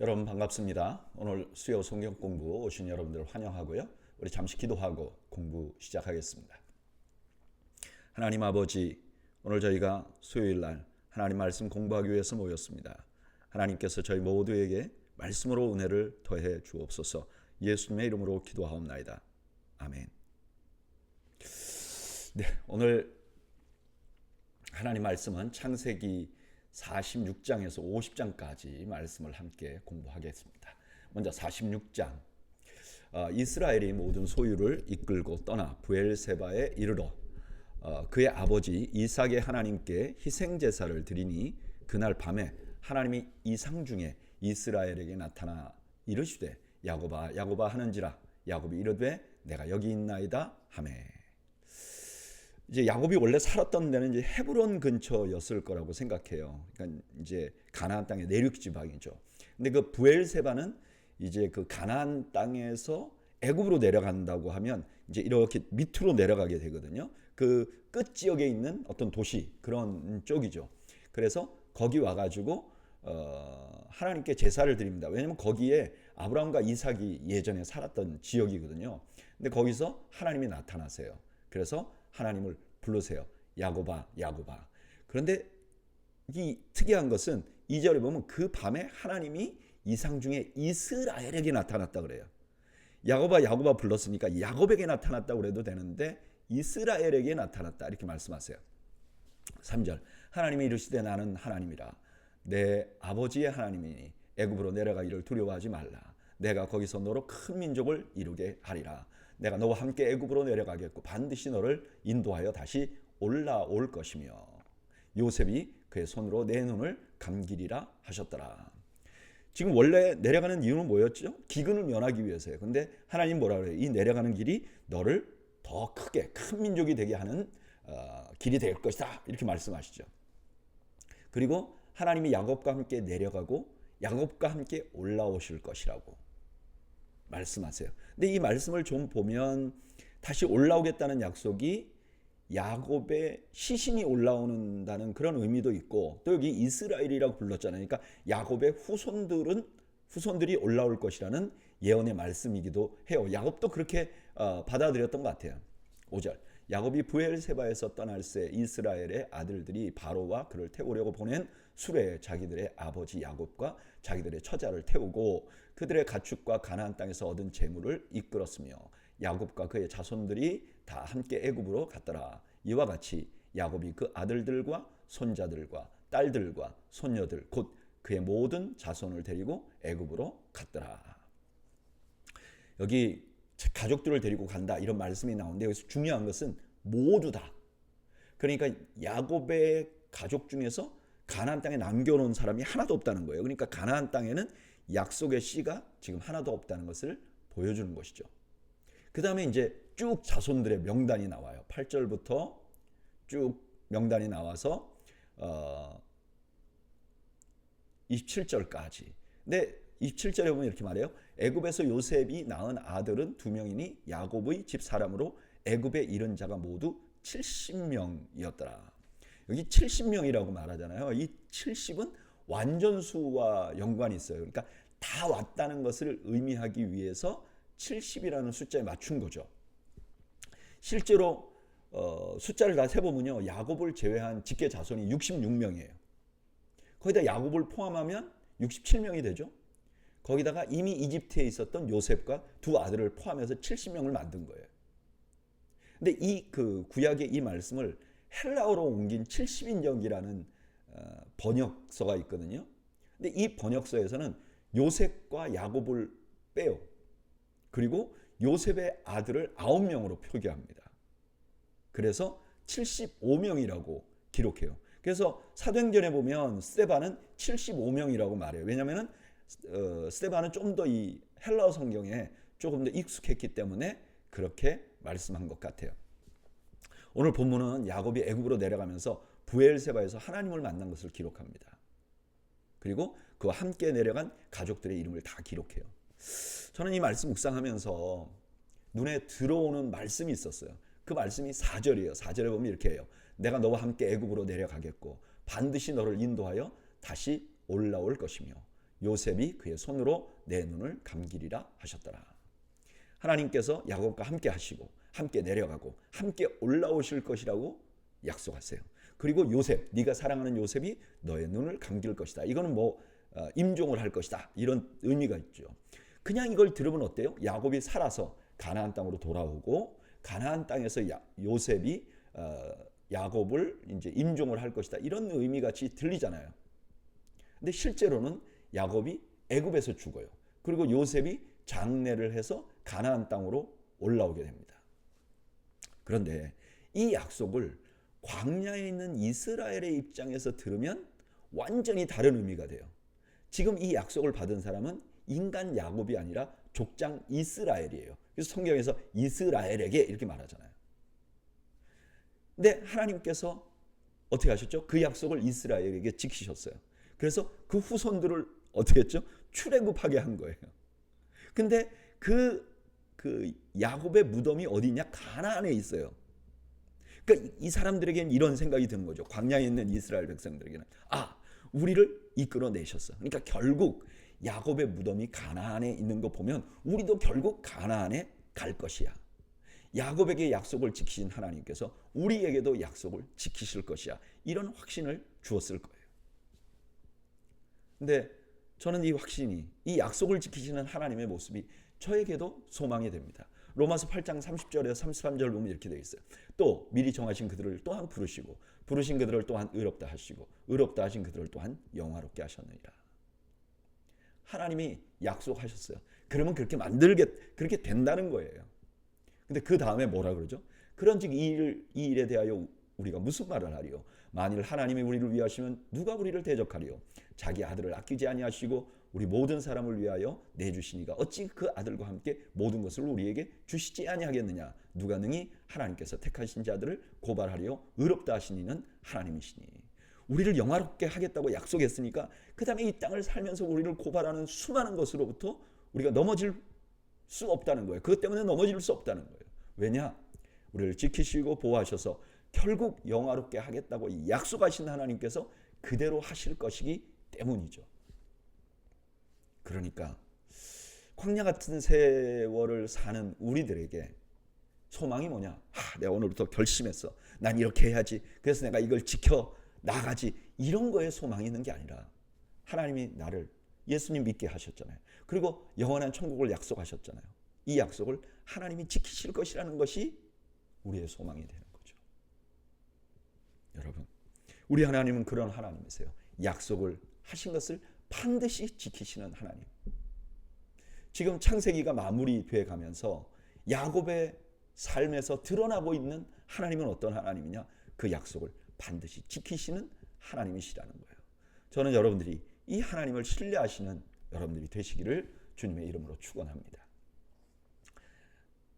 여러분 반갑습니다. 오늘 수요 성경 공부 오신 여러분들 환영하고요. 우리 잠시 기도하고 공부 시작하겠습니다. 하나님 아버지, 오늘 저희가 수요일 날 하나님 말씀 공부하기 위해서 모였습니다. 하나님께서 저희 모두에게 말씀으로 은혜를 더해 주옵소서. 예수님의 이름으로 기도하옵나이다. 아멘. 네, 오늘 하나님 말씀은 창세기 46장에서 50장까지 말씀을 함께 공부하겠습니다. 먼저 46장. 이스라엘이 모든 소유를 이끌고 떠나 브엘세바에 이르러 그의 아버지 이삭의 하나님께 희생제사를 드리니 그날 밤에 하나님이 이상 중에 이스라엘에게 나타나 이르시되 야곱아 야곱아 하는지라. 야곱이 이르되 내가 여기 있나이다 하매. 이제 야곱이 원래 살았던 데는 이제 헤브론 근처였을 거라고 생각해요. 그러니까 이제 가나안 땅의 내륙 지방이죠. 근데 그 브엘세바는 이제 그 가나안 땅에서 애굽으로 내려간다고 하면 이제 이렇게 밑으로 내려가게 되거든요. 그 끝 지역에 있는 어떤 도시 그런 쪽이죠. 그래서 거기 와가지고 하나님께 제사를 드립니다. 왜냐하면 거기에 아브라함과 이삭이 예전에 살았던 지역이거든요. 근데 거기서 하나님이 나타나세요. 그래서 하나님을 부르세요. 야곱아, 야곱아. 그런데 이 특이한 것은 2절에 보면 그 밤에 하나님이 이상 중에 이스라엘에게 나타났다 그래요. 야곱아, 야곱아 불렀으니까 야곱에게 나타났다고 그래도 되는데 이스라엘에게 나타났다 이렇게 말씀하세요. 3절. 하나님이 이르시되 나는 하나님이라. 내 아버지의 하나님이니 애굽으로 내려가기를 두려워하지 말라. 내가 거기서 너로 큰 민족을 이루게 하리라. 내가 너와 함께 애굽으로 내려가겠고 반드시 너를 인도하여 다시 올라올 것이며 요셉이 그의 손으로 내 눈을 감기리라 하셨더라. 지금 원래 내려가는 이유는 뭐였죠? 기근을 면하기 위해서예요. 근데 하나님 뭐라 그래요? 이 내려가는 길이 너를 더 크게 큰 민족이 되게 하는 길이 될 것이다 이렇게 말씀하시죠. 그리고 하나님이 야곱과 함께 내려가고 야곱과 함께 올라오실 것이라고 말씀하세요. 근데 이 말씀을 좀 보면 다시 올라오겠다는 약속이 야곱의 시신이 올라오는다는 그런 의미도 있고 또 여기 이스라엘이라고 불렀잖아요. 그러니까 야곱의 후손들이 올라올 것이라는 예언의 말씀이기도 해요. 야곱도 그렇게 받아들였던 것 같아요. 5절. 야곱이 브엘세바에서 떠날 새 이스라엘의 아들들이 바로와 그를 태우려고 보낸 수레에 자기들의 아버지 야곱과 자기들의 처자를 태우고 그들의 가축과 가나안 땅에서 얻은 재물을 이끌었으며 야곱과 그의 자손들이 다 함께 애굽으로 갔더라. 이와 같이 야곱이 그 아들들과 손자들과 딸들과 손녀들 곧 그의 모든 자손을 데리고 애굽으로 갔더라. 여기 가족들을 데리고 간다 이런 말씀이 나오는데 여기서 중요한 것은 모두 다. 그러니까 야곱의 가족 중에서 가나안 땅에 남겨놓은 사람이 하나도 없다는 거예요. 그러니까 가나안 땅에는 약속의 씨가 지금 하나도 없다는 것을 보여주는 것이죠. 그 다음에 이제 쭉 자손들의 명단이 나와요. 8절부터 쭉 명단이 나와서 27절까지. 근데 27절에 보면 이렇게 말해요. 애굽에서 요셉이 낳은 아들은 2명이니 야곱의 집 사람으로 애굽에 이른 자가 모두 70명이었더라. 여기 70명이라고 말하잖아요. 이 70은 완전수와 연관이 있어요. 그러니까 다 왔다는 것을 의미하기 위해서 70이라는 숫자에 맞춘 거죠. 실제로 숫자를 다 세보면요. 야곱을 제외한 직계 자손이 66명이에요. 거기다 야곱을 포함하면 67명이 되죠. 거기다가 이미 이집트에 있었던 요셉과 두 아들을 포함해서 70명을 만든 거예요. 근데 이 그 구약의 이 말씀을 헬라어로 옮긴 70인역이라는 번역서가 있거든요. 근데 이 번역서에서는 요셉과 야곱을 빼요. 그리고 요셉의 아들을 9명으로 표기합니다. 그래서 75명이라고 기록해요. 그래서 사도행전에 보면 스데반은 75명이라고 말해요. 왜냐하면 스데반은 좀 더 이 헬라어 성경에 조금 더 익숙했기 때문에 그렇게 말씀한 것 같아요. 오늘 본문은 야곱이 애굽으로 내려가면서 브엘세바에서 하나님을 만난 것을 기록합니다. 그리고 그와 함께 내려간 가족들의 이름을 다 기록해요. 저는 이 말씀 묵상하면서 눈에 들어오는 말씀이 있었어요. 그 말씀이 4절이에요. 4절에 보면 이렇게 해요. 내가 너와 함께 애굽으로 내려가겠고 반드시 너를 인도하여 다시 올라올 것이며 요셉이 그의 손으로 내 눈을 감기리라 하셨더라. 하나님께서 야곱과 함께 하시고 함께 내려가고 함께 올라오실 것이라고 약속하세요. 그리고 요셉, 네가 사랑하는 요셉이 너의 눈을 감길 것이다. 이거는 임종을 할 것이다. 이런 의미가 있죠. 그냥 이걸 들으면 어때요? 야곱이 살아서 가나안 땅으로 돌아오고 가나안 땅에서 요셉이 야곱을 이제 임종을 할 것이다. 이런 의미 같이 들리잖아요. 근데 실제로는 야곱이 애굽에서 죽어요. 그리고 요셉이 장례를 해서 가나안 땅으로 올라오게 됩니다. 그런데 이 약속을 광야에 있는 이스라엘의 입장에서 들으면 완전히 다른 의미가 돼요. 지금 이 약속을 받은 사람은 인간 야곱이 아니라 족장 이스라엘이에요. 그래서 성경에서 이스라엘에게 이렇게 말하잖아요. 근데 하나님께서 어떻게 하셨죠? 그 약속을 이스라엘에게 지키셨어요. 그래서 그 후손들을 어떻게 했죠? 출애굽하게 한 거예요. 근데 그 야곱의 무덤이 어디 있냐? 가나안에 있어요. 그러니까 이 사람들에게는 이런 생각이 드는 거죠. 광야에 있는 이스라엘 백성들에게는 우리를 이끌어내셨어. 그러니까 결국 야곱의 무덤이 가나안에 있는 거 보면 우리도 결국 가나안에 갈 것이야. 야곱에게 약속을 지키신 하나님께서 우리에게도 약속을 지키실 것이야. 이런 확신을 주었을 거예요. 근데 저는 이 확신이, 이 약속을 지키시는 하나님의 모습이 저에게도 소망이 됩니다. 로마서 8장 30절에서 33절 보면 이렇게 되어 있어요. 또 미리 정하신 그들을 또한 부르시고 부르신 그들을 또한 의롭다 하시고 의롭다 하신 그들을 또한 영화롭게 하셨느니라. 하나님이 약속하셨어요. 그러면 그렇게 된다는 거예요. 근데 그 다음에 뭐라 그러죠? 그런즉 이 일에 대하여 우리가 무슨 말을 하리요? 만일 하나님이 우리를 위하시면 누가 우리를 대적하리요? 자기 아들을 아끼지 아니하시고 우리 모든 사람을 위하여 내주시니가 어찌 그 아들과 함께 모든 것을 우리에게 주시지 아니하겠느냐? 누가 능히 하나님께서 택하신 자들을 고발하려 의롭다 하신 이는 하나님이시니. 우리를 영화롭게 하겠다고 약속했으니까 그 다음에 이 땅을 살면서 우리를 고발하는 수많은 것으로부터 우리가 넘어질 수 없다는 거예요. 그것 때문에 넘어질 수 없다는 거예요. 왜냐? 우리를 지키시고 보호하셔서 결국 영화롭게 하겠다고 약속하신 하나님께서 그대로 하실 것이기 때문이죠. 그러니까 광야 같은 세월을 사는 우리들에게 소망이 뭐냐? 내가 오늘부터 결심했어. 난 이렇게 해야지. 그래서 내가 이걸 지켜 나가지. 이런 거에 소망이 있는 게 아니라 하나님이 나를 예수님 믿게 하셨잖아요. 그리고 영원한 천국을 약속하셨잖아요. 이 약속을 하나님이 지키실 것이라는 것이 우리의 소망이 되는 거죠. 여러분, 우리 하나님은 그런 하나님이세요. 약속을 하신 것을 반드시 지키시는 하나님. 지금 창세기가 마무리돼 가면서 야곱의 삶에서 드러나고 있는 하나님은 어떤 하나님이냐? 그 약속을 반드시 지키시는 하나님이시라는 거예요. 저는 여러분들이 이 하나님을 신뢰하시는 여러분들이 되시기를 주님의 이름으로 축원합니다.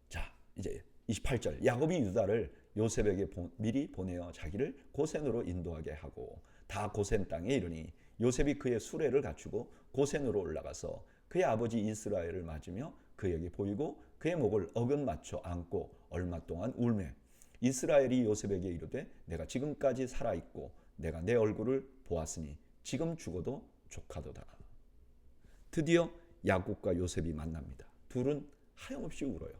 자, 이제 28절. 야곱이 유다를 요셉에게 미리 보내어 자기를 고센으로 인도하게 하고 다 고센 땅에 이르니 요셉이 그의 수레를 갖추고 고센으로 올라가서 그의 아버지 이스라엘을 맞으며 그에게 보이고 그의 목을 어긋 맞춰 안고 얼마 동안 울매 이스라엘이 요셉에게 이르되 내가 지금까지 살아있고 내가 내 얼굴을 보았으니 지금 죽어도 족하도다. 드디어 야곱과 요셉이 만납니다. 둘은 하염없이 울어요.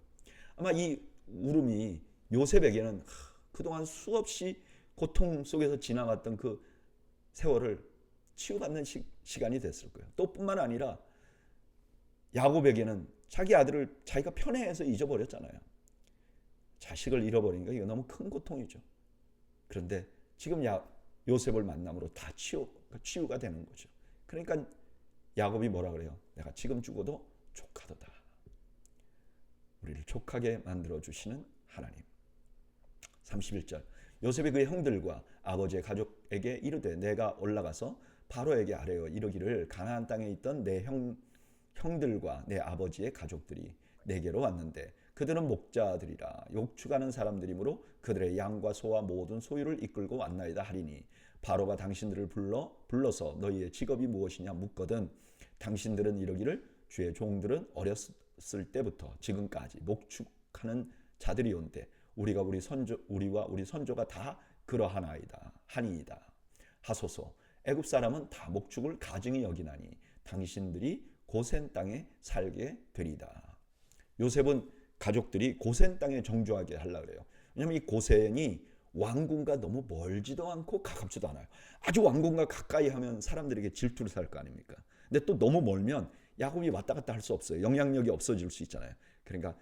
아마 이 울음이 요셉에게는 그동안 수없이 고통 속에서 지나갔던 그 세월을 치유받는 시간이 됐을 거예요. 또 뿐만 아니라 야곱에게는 자기 아들을 자기가 편애해서 잊어버렸잖아요. 자식을 잃어버리니까 이거 너무 큰 고통이죠. 그런데 지금 요셉을 만남으로 다 치유가 되는 거죠. 그러니까 야곱이 뭐라 그래요? 내가 지금 죽어도 족하도다. 우리를 족하게 만들어주시는 하나님. 31절. 요셉이 그의 형들과 아버지의 가족에게 이르되 내가 올라가서 바로에게 아뢰어 이르기를 가나안 땅에 있던 내 형들과 내 아버지의 가족들이 내게로 왔는데 그들은 목자들이라 욕축하는 사람들이므로 그들의 양과 소와 모든 소유를 이끌고 왔나이다 하리니 바로가 당신들을 불러서 너희의 직업이 무엇이냐 묻거든 당신들은 이러기를 주의 종들은 어렸을 때부터 지금까지 목축하는 자들이온데 우리와 우리 선조가 다 그러하나이다 하니이다 하소서. 애굽 사람은 다 목축을 가증히 여기나니 당신들이 고센 땅에 살게 되리다. 요셉은 가족들이 고센 땅에 정주하게 하려고 그래요. 왜냐하면 이 고센이 왕궁과 너무 멀지도 않고 가깝지도 않아요. 아주 왕궁과 가까이 하면 사람들에게 질투를 살 거 아닙니까? 근데 또 너무 멀면 야곱이 왔다 갔다 할 수 없어요. 영향력이 없어질 수 있잖아요. 그러니까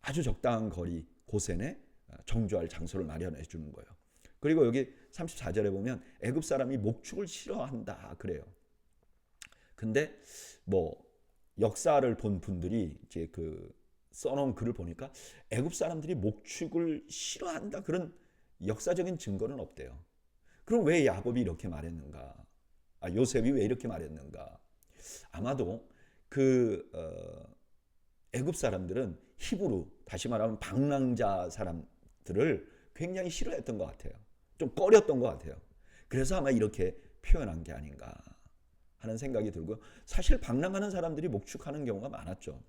아주 적당한 거리 고센에 정주할 장소를 마련해 주는 거예요. 그리고 여기 34절에 보면 애굽 사람이 목축을 싫어한다 그래요. 근데 뭐 역사를 본 분들이 이제 그 써놓은 글을 보니까 애굽 사람들이 목축을 싫어한다 그런 역사적인 증거는 없대요. 그럼 왜 야곱이 이렇게 말했는가? 요셉이 왜 이렇게 말했는가? 아마도 그 애굽 사람들은 히브리, 다시 말하면 방랑자 사람들을 굉장히 싫어했던 것 같아요. 좀 꺼렸던 것 같아요. 그래서 아마 이렇게 표현한 게 아닌가 하는 생각이 들고요. 사실 방랑하는 사람들이 목축하는 경우가 많았죠.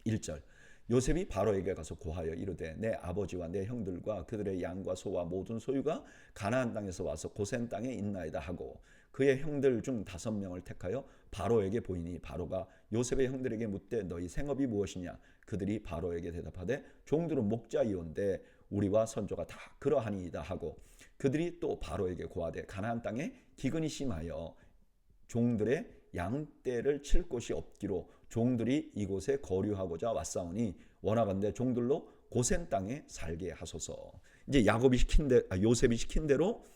1절 요셉이 바로에게 가서 고하여 이르되 내 아버지와 내 형들과 그들의 양과 소와 모든 소유가 가나안 땅에서 와서 고센 땅에 있나이다 하고 그의 형들 중 5명을 택하여 바로에게 보이니 바로가 요셉의 형들에게 묻되 너희 생업이 무엇이냐 그들이 바로에게 대답하되 종들은 목자이온데 우리와 선조가 다 그러하니이다 하고 그들이 또 바로에게 고하되 가나안 땅에 기근이 심하여 종들의 양떼를 칠 곳이 없기로 종들이 이곳에 거류하고자 왔사오니 원하건대 종들로 고센 땅에 살게 하소서. 이제 요셉이 시킨 대로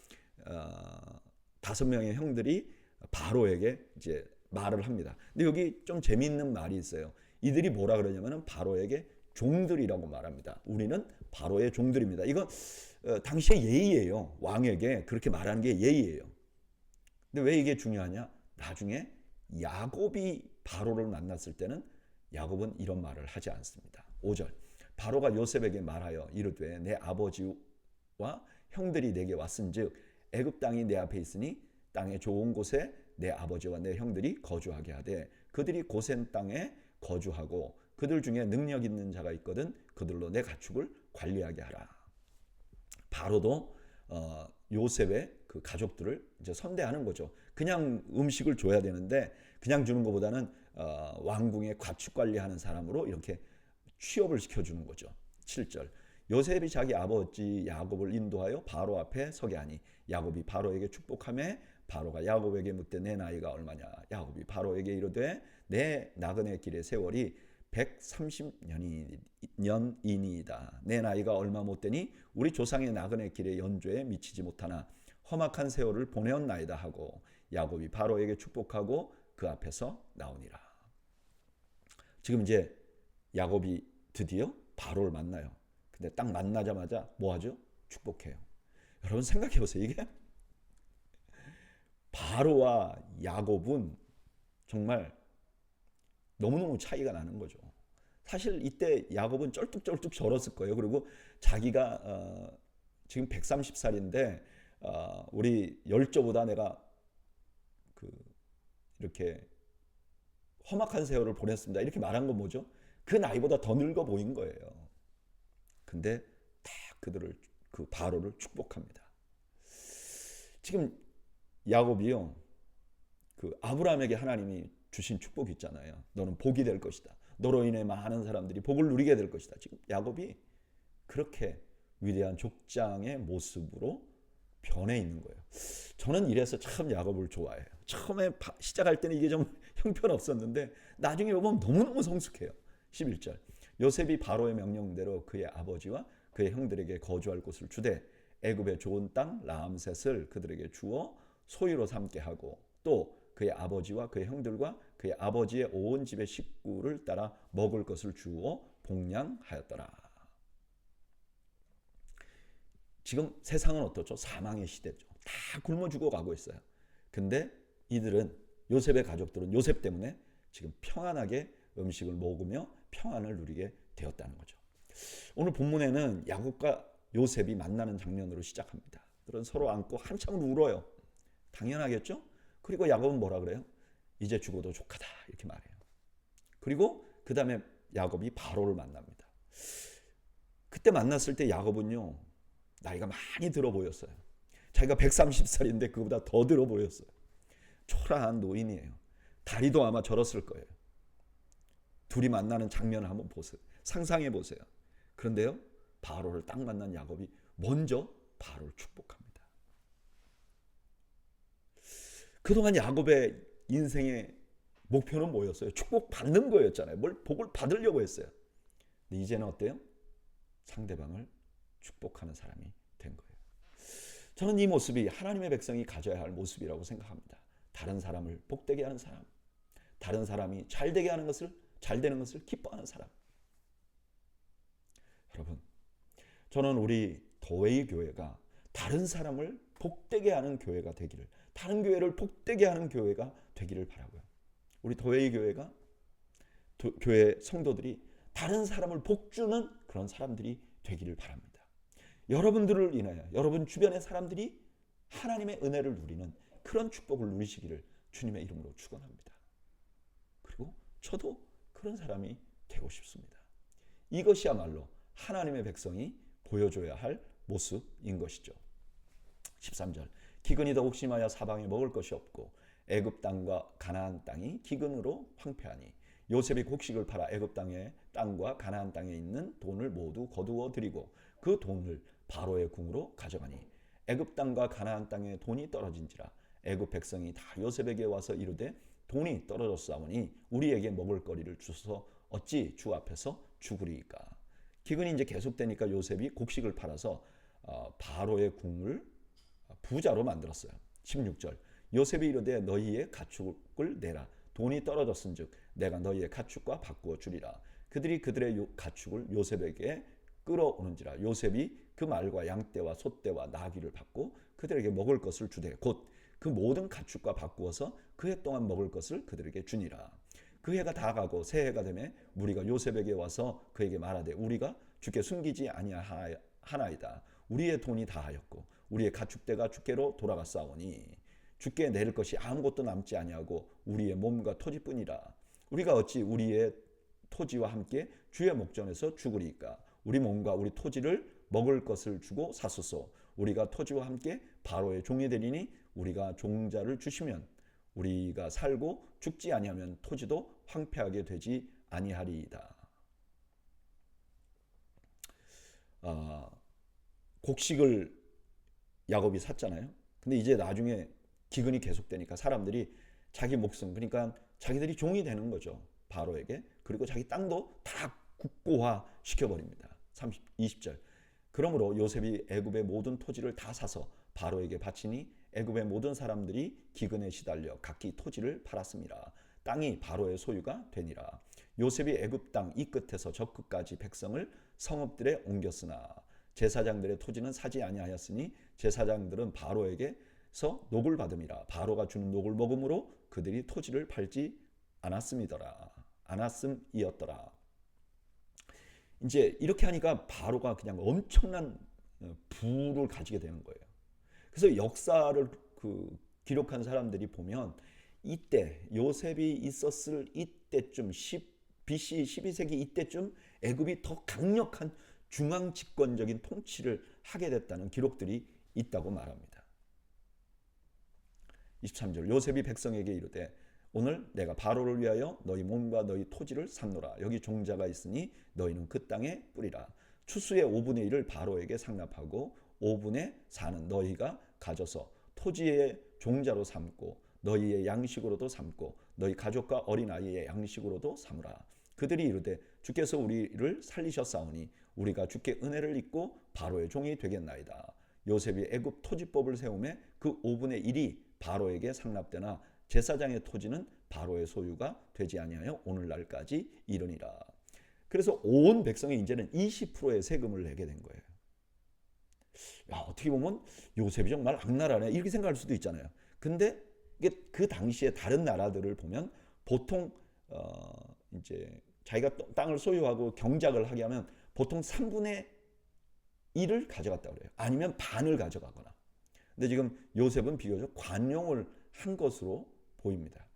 5명의 형들이 바로에게 이제 말을 합니다. 근데 여기 좀 재미있는 말이 있어요. 이들이 뭐라 그러냐면은 바로에게 종들이라고 말합니다. 우리는 바로의 종들입니다. 이건 당시의 예의예요. 왕에게 그렇게 말하는 게 예의예요. 근데 왜 이게 중요하냐? 나중에 야곱이 바로를 만났을 때는 야곱은 이런 말을 하지 않습니다. 5절 바로가 요셉에게 말하여 이르되 내 아버지와 형들이 내게 왔은즉 애굽 땅이 내 앞에 있으니 땅의 좋은 곳에 내 아버지와 내 형들이 거주하게 하되 그들이 고센 땅에 거주하고 그들 중에 능력 있는 자가 있거든 그들로 내 가축을 관리하게 하라. 바로도 요셉의 그 가족들을 이제 선대하는 거죠. 그냥 음식을 줘야 되는데 그냥 주는 것보다는 왕궁의 가축 관리하는 사람으로 이렇게 취업을 시켜주는 거죠. 7절 요셉이 자기 아버지 야곱을 인도하여 바로 앞에 서게 하니 야곱이 바로에게 축복하며 바로가 야곱에게 묻되 내 나이가 얼마냐 야곱이 바로에게 이르되 내 나그네 길의 세월이 130년이니이다. 내 나이가 얼마 못되니 우리 조상의 나그네 길의 연조에 미치지 못하나 험악한 세월을 보내었나이다 하고 야곱이 바로에게 축복하고 그 앞에서 나오니라. 지금 이제 야곱이 드디어 바로를 만나요. 근데 딱 만나자마자 뭐 하죠? 축복해요. 여러분 생각해 보세요. 이게 바로와 야곱은 정말 너무너무 차이가 나는 거죠. 사실 이때 야곱은 쩔뚝쩔뚝 절었을 거예요. 그리고 자기가 지금 130살인데 우리 열조보다 내가 이렇게 험악한 세월을 보냈습니다. 이렇게 말한 건 뭐죠? 그 나이보다 더 늙어 보인 거예요. 근데 다 그들을 그 바로를 축복합니다. 지금 야곱이요. 그 아브라함에게 하나님이 주신 축복이 있잖아요. 너는 복이 될 것이다. 너로 인해 많은 사람들이 복을 누리게 될 것이다. 지금 야곱이 그렇게 위대한 족장의 모습으로 변해 있는 거예요. 저는 이래서 참 야곱을 좋아해요. 처음에 시작할 때는 이게 좀 형편없었는데 나중에 보면 너무너무 성숙해요. 11절 요셉이 바로의 명령대로 그의 아버지와 그의 형들에게 거주할 곳을 주되 애굽의 좋은 땅 라암셋을 그들에게 주어 소유로 삼게 하고 또 그의 아버지와 그의 형들과 그의 아버지의 온 집의 식구를 따라 먹을 것을 주어 복량하였더라. 지금 세상은 어떻죠? 사망의 시대죠. 다 굶어 죽어가고 있어요. 근데 이들은 요셉의 가족들은 요셉 때문에 지금 평안하게 음식을 먹으며 평안을 누리게 되었다는 거죠. 오늘 본문에는 야곱과 요셉이 만나는 장면으로 시작합니다. 그들은 서로 안고 한참 울어요. 당연하겠죠? 그리고 야곱은 뭐라 그래요? 이제 죽어도 족하다 이렇게 말해요. 그리고 그 다음에 야곱이 바로를 만납니다. 그때 만났을 때 야곱은요 나이가 많이 들어 보였어요. 자기가 130살인데 그보다 더 들어 보였어요. 초라한 노인이에요. 다리도 아마 저렸을 거예요. 둘이 만나는 장면을 한번 보세요. 상상해 보세요. 그런데요, 바로를 딱 만난 야곱이 먼저 바로를 축복합니다. 그동안 야곱의 인생의 목표는 뭐였어요? 축복받는 거였잖아요. 뭘 복을 받으려고 했어요. 근데 이제는 어때요? 상대방을 축복하는 사람이 된 거예요. 저는 이 모습이 하나님의 백성이 가져야 할 모습이라고 생각합니다. 다른 사람을 복되게 하는 사람, 다른 사람이 잘 되는 것을 기뻐하는 사람. 여러분, 저는 우리 도웨이 교회가 다른 사람을 복되게 하는 교회가 되기를, 다른 교회를 복되게 하는 교회가 되기를 바라고요. 우리 도웨이 교회가 교회 성도들이 다른 사람을 복주는 그런 사람들이 되기를 바랍니다. 여러분들을 인하여 여러분 주변의 사람들이 하나님의 은혜를 누리는 그런 축복을 누리시기를 주님의 이름으로 축원합니다. 그리고 저도 그런 사람이 되고 싶습니다. 이것이야말로 하나님의 백성이 보여줘야 할 모습인 것이죠. 13절, 기근이 더욱 심하여 사방에 먹을 것이 없고 애굽 땅과 가나안 땅이 기근으로 황폐하니 요셉이 곡식을 팔아 애굽 땅의 땅과 가나안 땅에 있는 돈을 모두 거두어 들이고 그 돈을 바로의 궁으로 가져가니 애굽 땅과 가나안 땅에 돈이 떨어진지라 애굽 백성이 다 요셉에게 와서 이르되 돈이 떨어졌사오니 우리에게 먹을 거리를 주소서 어찌 주 앞에서 죽으리이까. 기근이 이제 계속되니까 요셉이 곡식을 팔아서 바로의 궁을 부자로 만들었어요. 16절, 요셉이 이르되 너희의 가축을 내라. 돈이 떨어졌은즉 내가 너희의 가축과 바꾸어 주리라. 그들이 그들의 가축을 요셉에게 끌어오는지라. 요셉이 그 말과 양떼와 소떼와 나귀를 받고 그들에게 먹을 것을 주되 곧 그 모든 가축과 바꾸어서 그 해 동안 먹을 것을 그들에게 주니라. 그 해가 다 가고 새 해가 되매 무리가 요셉에게 와서 그에게 말하되 우리가 주께 숨기지 아니하나이다. 우리의 돈이 다하였고 우리의 가축대가 주께로 돌아갔사오니 주께 내릴 것이 아무것도 남지 아니하고 우리의 몸과 토지뿐이라. 우리가 어찌 우리의 토지와 함께 주의 목전에서 죽으리까. 우리 몸과 우리 토지를 먹을 것을 주고 사소서. 우리가 토지와 함께 바로의 종이 되리니 우리가 종자를 주시면 우리가 살고 죽지 아니하면 토지도 황폐하게 되지 아니하리이다. 곡식을 야곱이 샀잖아요. 근데 이제 나중에 기근이 계속되니까 사람들이 자기 목숨, 그러니까 자기들이 종이 되는 거죠. 바로에게. 그리고 자기 땅도 다 국고화 시켜버립니다. 20절. 그러므로 요셉이 애굽의 모든 토지를 다 사서 바로에게 바치니 애굽의 모든 사람들이 기근에 시달려 각기 토지를 팔았습니다. 땅이 바로의 소유가 되니라. 요셉이 애굽 땅 이 끝에서 저 끝까지 백성을 성읍들에 옮겼으나 제사장들의 토지는 사지 아니하였으니 제사장들은 바로에게서 녹을 받음이라. 바로가 주는 녹을 먹음으로 그들이 토지를 팔지 않았음이었더라. 이제 이렇게 하니까 바로가 그냥 엄청난 부를 가지게 되는 거예요. 그래서 역사를 기록한 사람들이 보면 이때 요셉이 있었을 이때쯤 BC 12세기 이때쯤 애굽이 더 강력한 중앙 집권적인 통치를 하게 됐다는 기록들이 있다고 말합니다. 23절, 요셉이 백성에게 이르되 오늘 내가 바로를 위하여 너희 몸과 너희 토지를 샀노라. 여기 종자가 있으니 너희는 그 땅에 뿌리라. 추수의 5분의 1을 바로에게 상납하고 5분의 4는 너희가 가져서 토지의 종자로 삼고 너희의 양식으로도 삼고 너희 가족과 어린아이의 양식으로도 삼으라. 그들이 이르되 주께서 우리를 살리셨사오니 우리가 주께 은혜를 입고 바로의 종이 되겠나이다. 요셉이 애굽 토지법을 세우매 그 5분의 1이 바로에게 상납되나 제사장의 토지는 바로의 소유가 되지 아니하여 오늘날까지 이르니라. 그래서 온 백성이 이제는 20%의 세금을 내게 된 거예요. 야, 어떻게 보면 요셉이 정말 악나라네 이렇게 생각할 수도 있잖아요. 근데 이게 그 당시에 다른 나라들을 보면 보통 이제 자기가 땅을 소유하고 경작을 하게 하면 보통 3분의 1을 가져갔다 그래요. 아니면 반을 가져가거나. 근데 지금 요셉은 비교적 관용을 한 것으로 보입니다.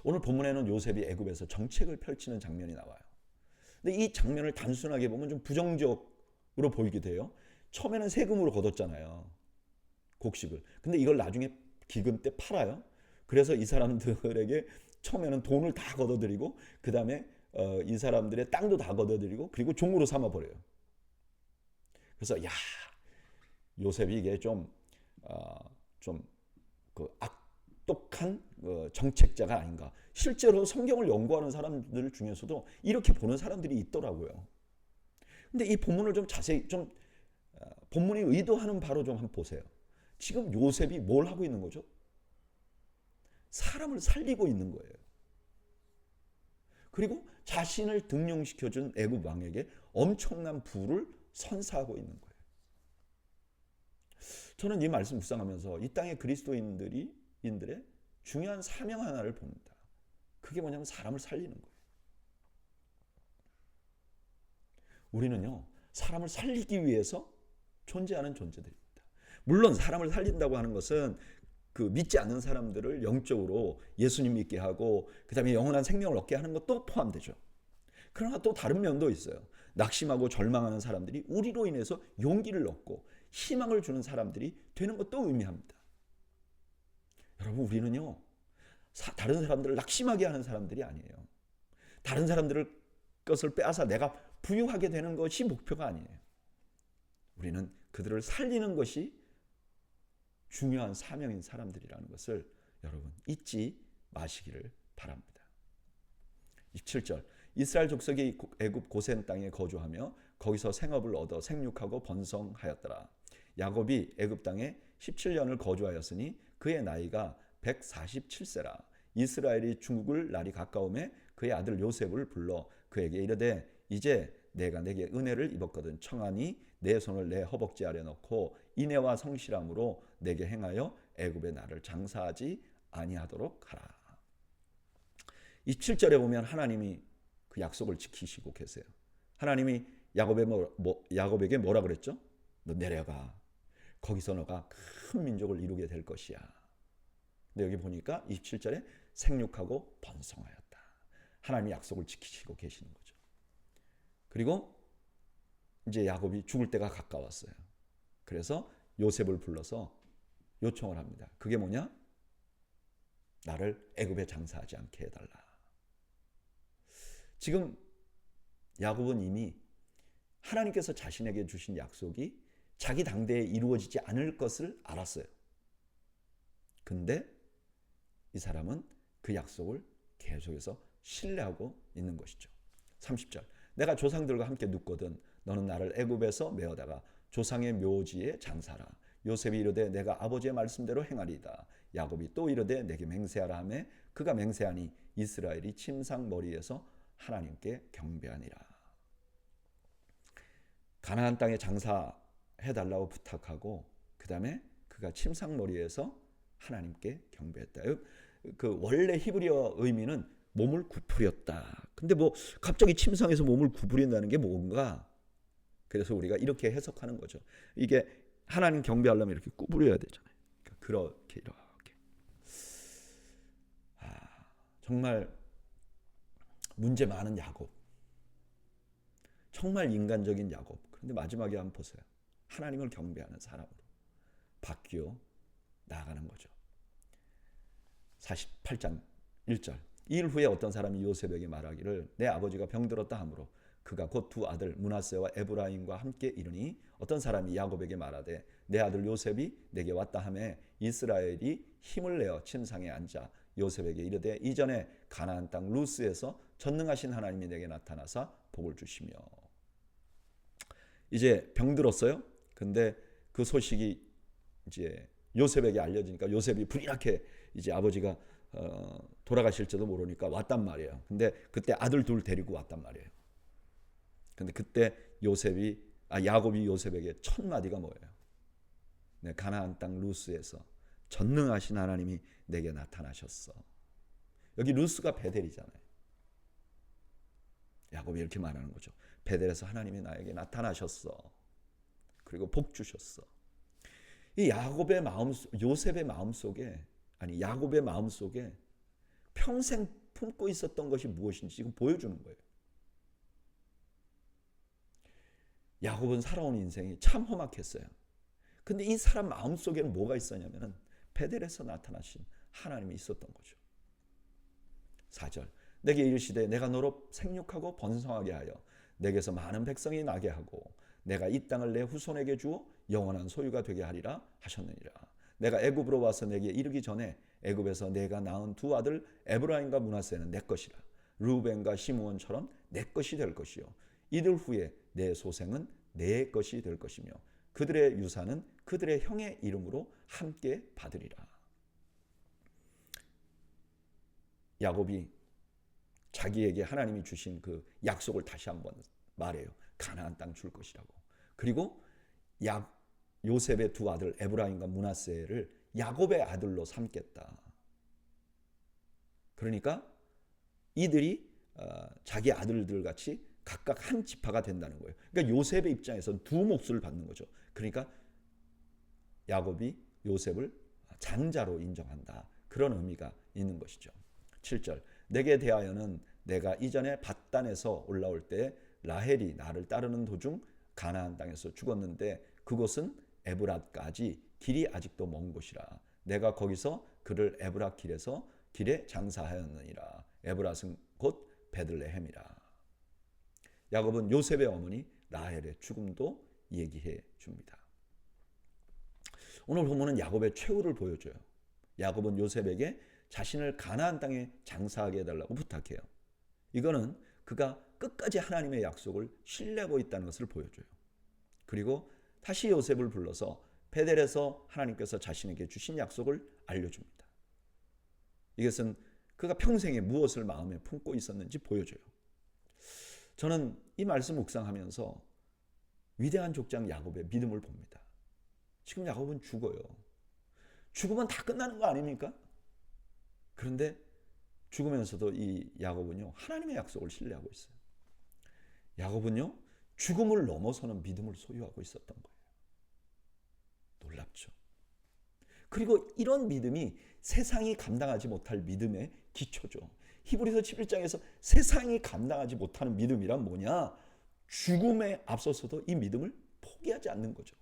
오늘 본문에는 요셉이 애굽에서 정책을 펼치는 장면이 나와요. 근데 이 장면을 단순하게 보면 좀 부정적으로 보이기도 해요. 처음에는 세금으로 걷었잖아요. 곡식을. 근데 이걸 나중에 기근 때 팔아요. 그래서 이 사람들에게 처음에는 돈을 다 걷어들이고 그 다음에 이 사람들의 땅도 다 걷어들이고 그리고 종으로 삼아버려요. 그래서 야, 요셉이 이게 그 악독한 정책자가 아닌가. 실제로 성경을 연구하는 사람들 중에서도 이렇게 보는 사람들이 있더라고요. 근데 이 본문을 좀 자세히 본문이 의도하는 바로 좀 한번 보세요. 지금 요셉이 뭘 하고 있는 거죠? 사람을 살리고 있는 거예요. 그리고 자신을 등용시켜준 애굽 왕에게 엄청난 부를 선사하고 있는 거예요. 저는 이 말씀 묵상하면서 이 땅의 그리스도인들의 중요한 사명 하나를 봅니다. 그게 뭐냐면 사람을 살리는 거예요. 우리는요, 사람을 살리기 위해서 존재하는 존재들입니다. 물론 사람을 살린다고 하는 것은 그 믿지 않는 사람들을 영적으로 예수님 믿게 하고 그 다음에 영원한 생명을 얻게 하는 것도 포함되죠. 그러나 또 다른 면도 있어요. 낙심하고 절망하는 사람들이 우리로 인해서 용기를 얻고 희망을 주는 사람들이 되는 것도 의미합니다. 여러분, 우리는요, 다른 사람들을 낙심하게 하는 사람들이 아니에요. 다른 사람들을 것을 빼앗아 내가 부유하게 되는 것이 목표가 아니에요. 우리는 그들을 살리는 것이 중요한 사명인 사람들이라는 것을 여러분 잊지 마시기를 바랍니다. 27절, 이스라엘 족속이 애굽 고센 땅에 거주하며 거기서 생업을 얻어 생육하고 번성하였더라. 야곱이 애굽 땅에 17년을 거주하였으니 그의 나이가 147세라. 이스라엘이 죽을 날이 가까우매 그의 아들 요셉을 불러 그에게 이르되 이제 내가 내게 은혜를 입었거든 청하니 내 손을 내 허벅지 아래 넣고 인애와 성실함으로 내게 행하여 애굽의 나를 장사하지 아니하도록 하라. 27절에 보면 하나님이 그 약속을 지키시고 계세요. 하나님이 야곱에게 뭐라 그랬죠? 너 내려가. 거기서 너가 큰 민족을 이루게 될 것이야. 근데 여기 보니까 27절에 생육하고 번성하였다. 하나님이 약속을 지키시고 계시는 거죠. 그리고 이제 야곱이 죽을 때가 가까웠어요. 그래서 요셉을 불러서 요청을 합니다. 그게 뭐냐? 나를 애굽에 장사하지 않게 해달라. 지금 야곱은 이미 하나님께서 자신에게 주신 약속이 자기 당대에 이루어지지 않을 것을 알았어요. 근데 이 사람은 그 약속을 계속해서 신뢰하고 있는 것이죠. 30절, 내가 조상들과 함께 눕거든 너는 나를 애굽에서 메어다가 조상의 묘지에 장사하라. 요셉이 이르되 내가 아버지의 말씀대로 행하리이다. 야곱이 또 이르되 내게 맹세하라 하매 그가 맹세하니 이스라엘이 침상 머리에서 하나님께 경배하니라. 가나안 땅에 장사해달라고 부탁하고 그 다음에 그가 침상 머리에서 하나님께 경배했다. 그 원래 히브리어 의미는 몸을 구부렸다. 근데 뭐 갑자기 침상에서 몸을 구부린다는 게 뭔가? 그래서 우리가 이렇게 해석하는 거죠. 이게 하나님 경배하려면 이렇게 구부려야 되잖아요. 그러니까 이렇게. 정말 문제 많은 야곱. 정말 인간적인 야곱. 그런데 마지막에 한번 보세요. 하나님을 경배하는 사람으로 바뀌어 나아가는 거죠. 48장 1절. 이 일 후에 어떤 사람이 요셉에게 말하기를 내 아버지가 병들었다 하므로 그가 곧 두 아들 므낫세와 에브라임과 함께 이르니 어떤 사람이 야곱에게 말하되 내 아들 요셉이 내게 왔다 하매 이스라엘이 힘을 내어 침상에 앉아 요셉에게 이르되 이전에 가나안 땅 루스에서 전능하신 하나님이 내게 나타나사 복을 주시며. 이제 병들었어요. 근데 그 소식이 이제 요셉에게 알려지니까 요셉이 불이나게 이제 아버지가 돌아가실지도 모르니까 왔단 말이에요. 근데 그때 아들 둘 데리고 왔단 말이에요. 근데 그때 야곱이 요셉에게 첫 마디가 뭐예요? 네, 가나안 땅 루스에서 전능하신 하나님이 내게 나타나셨어. 여기 루스가 베델이잖아요. 야곱이 이렇게 말하는 거죠. 베델에서 하나님이 나에게 나타나셨어. 그리고 복 주셨어. 이 야곱의 요셉의 마음속에 야곱의 마음속에 평생 품고 있었던 것이 무엇인지 지금 보여주는 거예요. 야곱은 살아온 인생이 참 험악했어요. 근데 이 사람 마음속에는 뭐가 있었냐면은 베델에서 나타나신 하나님이 있었던 거죠. 4절 내게 이르시되 내가 너로 생육하고 번성하게 하여 내게서 많은 백성이 나게 하고 내가 이 땅을 내 후손에게 주어 영원한 소유가 되게 하리라 하셨느니라. 내가 애굽으로 와서 내게 이르기 전에 애굽에서 내가 낳은 두 아들 에브라임과 므낫세는 내 것이라. 르우벤과 시므온처럼 내 것이 될 것이요 이들 후에 내 소생은 내 것이 될 것이며 그들의 유산은 그들의 형의 이름으로 함께 받으리라. 야곱이 자기에게 하나님이 주신 그 약속을 다시 한번 말해요. 가나안 땅 줄 것이라고. 그리고 요셉의 두 아들 에브라임과 므낫세를 야곱의 아들로 삼겠다. 그러니까 이들이 자기 아들들 같이 각각 한 지파가 된다는 거예요. 그러니까 요셉의 입장에서는 두 몫을 받는 거죠. 그러니까 야곱이 요셉을 장자로 인정한다. 그런 의미가 있는 것이죠. 7절 내게 대하여는 내가 이전에 밧단에서 올라올 때 라헬이 나를 따르는 도중 가나안 땅에서 죽었는데 그곳은 에브랏까지 길이 아직도 먼 곳이라. 내가 거기서 그를 에브랏 길에 장사하였느니라. 에브랏은 곧 베들레헴이라. 야곱은 요셉의 어머니 라헬의 죽음도 얘기해 줍니다. 오늘 본문은 야곱의 최후를 보여줘요. 야곱은 요셉에게 자신을 가나안 땅에 장사하게 해달라고 부탁해요. 이거는 그가 끝까지 하나님의 약속을 신뢰하고 있다는 것을 보여줘요. 그리고 다시 요셉을 불러서 베델에서 하나님께서 자신에게 주신 약속을 알려줍니다. 이것은 그가 평생에 무엇을 마음에 품고 있었는지 보여줘요. 저는 이 말씀 묵상하면서 위대한 족장 야곱의 믿음을 봅니다. 지금 야곱은 죽어요. 죽으면 다 끝나는 거 아닙니까? 그런데 죽으면서도 이 야곱은요, 하나님의 약속을 신뢰하고 있어요. 야곱은요, 죽음을 넘어서는 믿음을 소유하고 있었던 거예요. 놀랍죠. 그리고 이런 믿음이 세상이 감당하지 못할 믿음의 기초죠. 히브리서 11장에서 세상이 감당하지 못하는 믿음이란 뭐냐? 죽음에 앞서서도 이 믿음을 포기하지 않는 거죠.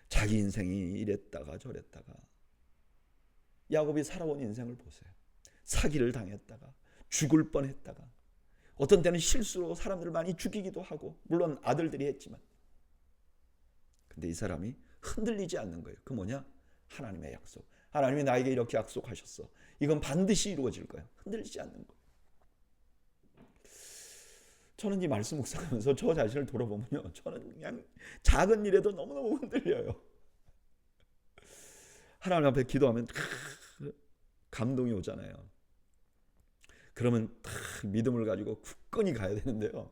자기 인생이 이랬다가 저랬다가 야곱이 살아온 인생을 보세요. 사기를 당했다가 죽을 뻔했다가 어떤 때는 실수로 사람들을 많이 죽이기도 하고 물론 아들들이 했지만 근데 이 사람이 흔들리지 않는 거예요. 그 뭐냐? 하나님의 약속. 하나님이 나에게 이렇게 약속하셨어. 이건 반드시 이루어질 거야. 흔들리지 않는 거예요. 저는 이 말씀 묵상하면서 저 자신을 돌아보면요. 저는 그냥 작은 일에도 너무너무 흔들려요. 하나님 앞에 기도하면 감동이 오잖아요. 그러면 믿음을 가지고 굳건히 가야 되는데요.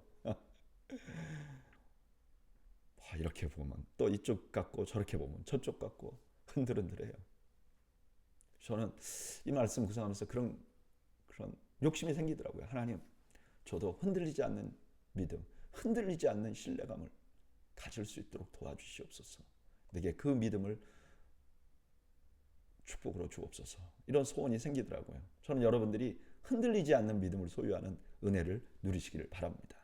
이렇게 보면 또 이쪽 같고 저렇게 보면 저쪽 같고 흔들흔들해요. 저는 이 말씀 구성하면서 그런 욕심이 생기더라고요. 하나님, 저도 흔들리지 않는 믿음, 흔들리지 않는 신뢰감을 가질 수 있도록 도와주시옵소서. 내게 그 믿음을 축복으로 주옵소서. 이런 소원이 생기더라고요. 저는 여러분들이 흔들리지 않는 믿음을 소유하는 은혜를 누리시기를 바랍니다.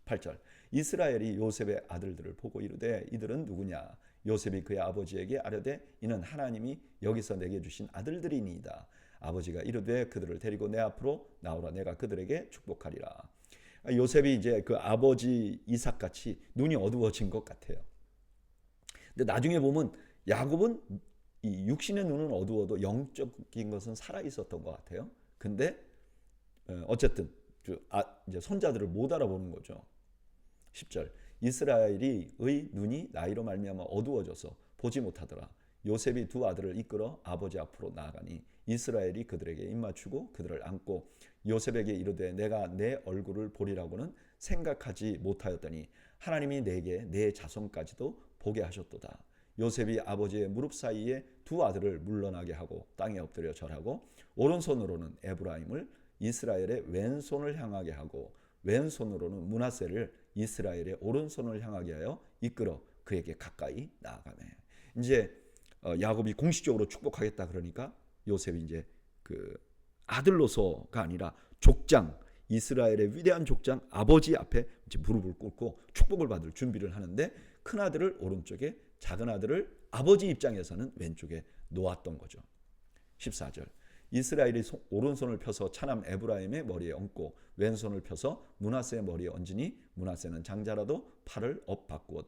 8절 이스라엘이 요셉의 아들들을 보고 이르되 이들은 누구냐? 요셉이 그의 아버지에게 아뢰되 이는 하나님이 여기서 내게 주신 아들들이니이다. 아버지가 이르되 그들을 데리고 내 앞으로 나오라. 내가 그들에게 축복하리라. 요셉이 이제 그 아버지 이삭같이 눈이 어두워진 것 같아요. 근데 나중에 보면 야곱은 이 육신의 눈은 어두워도 영적인 것은 살아 있었던 것 같아요. 근데 어쨌든 이제 손자들을 못 알아보는 거죠. 10절 이스라엘의 눈이 나이로 말미암아 어두워져서 보지 못하더라. 요셉이 두 아들을 이끌어 아버지 앞으로 나아가니 이스라엘이 그들에게 입맞추고 그들을 안고 요셉에게 이르되 내가 내 얼굴을 보리라고는 생각하지 못하였더니 하나님이 내게 내 자손까지도 보게 하셨도다. 요셉이 아버지의 무릎 사이에 두 아들을 물러나게 하고 땅에 엎드려 절하고 오른손으로는 에브라임을 이스라엘의 왼손을 향하게 하고 왼손으로는 므낫세를 이스라엘의 오른손을 향하게 하여 이끌어 그에게 가까이 나아가매. 이제 야곱이 공식적으로 축복하겠다 그러니까 요셉이 이제 그 아들로서가 아니라 족장, 이스라엘의 위대한 족장 아버지 앞에 이제 무릎을 꿇고 축복을 받을 준비를 하는데 큰 아들을 오른쪽에 작은 아들을 아버지 입장에서는 왼쪽에 놓았던 거죠. 14절. 이스라엘이 오른손을 펴서 차남 에브라임의 머리에 얹고 왼손을 펴서 므낫세의 머리에 얹으니 므낫세는 장자라도 팔을 엇바꾸어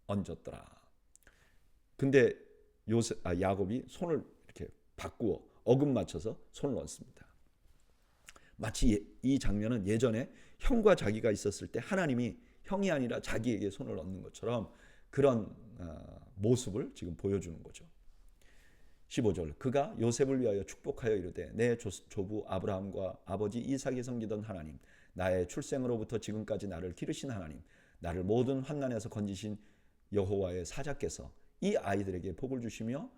얹었더라. 근데 야곱이 손을 이렇게 바꾸어 어긋 맞춰서 손을 얹습니다. 마치 이 장면은 예전에 형과 자기가 있었을 때 하나님이 형이 아니라 자기에게 손을 얹는 것처럼 그런 모습을 지금 보여주는 거죠. 15절. 그가 요셉을 위하여 축복하여 이르되 내 조부 아브라함과 아버지 이삭이 섬기던 하나님, 나의 출생으로부터 지금까지 나를 기르신 하나님, 나를 모든 환난에서 건지신 여호와의 사자께서 이 아이들에게 복을 주시며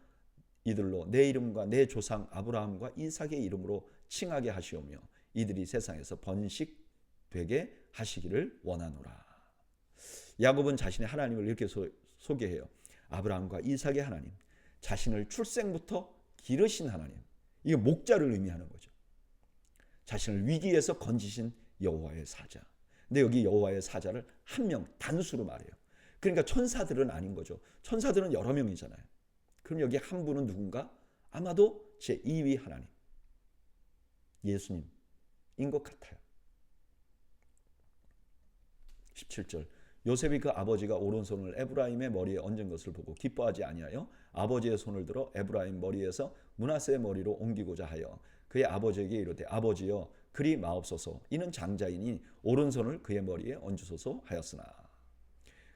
이들로 내 이름과 내 조상 아브라함과 이삭의 이름으로 칭하게 하시오며 이들이 세상에서 번식되게 하시기를 원하노라. 야곱은 자신의 하나님을 이렇게 소개해요. 아브라함과 이삭의 하나님, 자신을 출생부터 기르신 하나님. 이게 목자를 의미하는 거죠. 자신을 위기에서 건지신 여호와의 사자. 근데 여기 여호와의 사자를 한 명 단수로 말해요. 그러니까 천사들은 아닌 거죠. 천사들은 여러 명이잖아요. 그럼 여기 한 분은 누군가? 아마도 제2위 하나님, 예수님인 것 같아요. 17절. 요셉이 그 아버지가 오른손을 에브라임의 머리에 얹은 것을 보고 기뻐하지 아니하여 아버지의 손을 들어 에브라임 머리에서 므낫세의 머리로 옮기고자 하여 그의 아버지에게 이르되 아버지여 그리 마옵소서 이는 장자이니 오른손을 그의 머리에 얹으소서 하였으나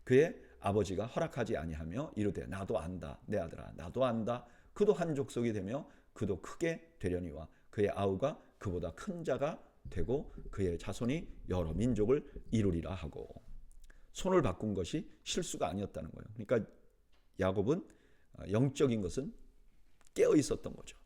그의 아버지가 허락하지 아니하며 이르되 나도 안다 내 아들아 나도 안다 그도 한 족속이 되며 그도 크게 되려니와 그의 아우가 그보다 큰 자가 되고 그의 자손이 여러 민족을 이루리라 하고 손을 바꾼 것이 실수가 아니었다는 거예요. 그러니까 야곱은 영적인 것은 깨어 있었던 거죠.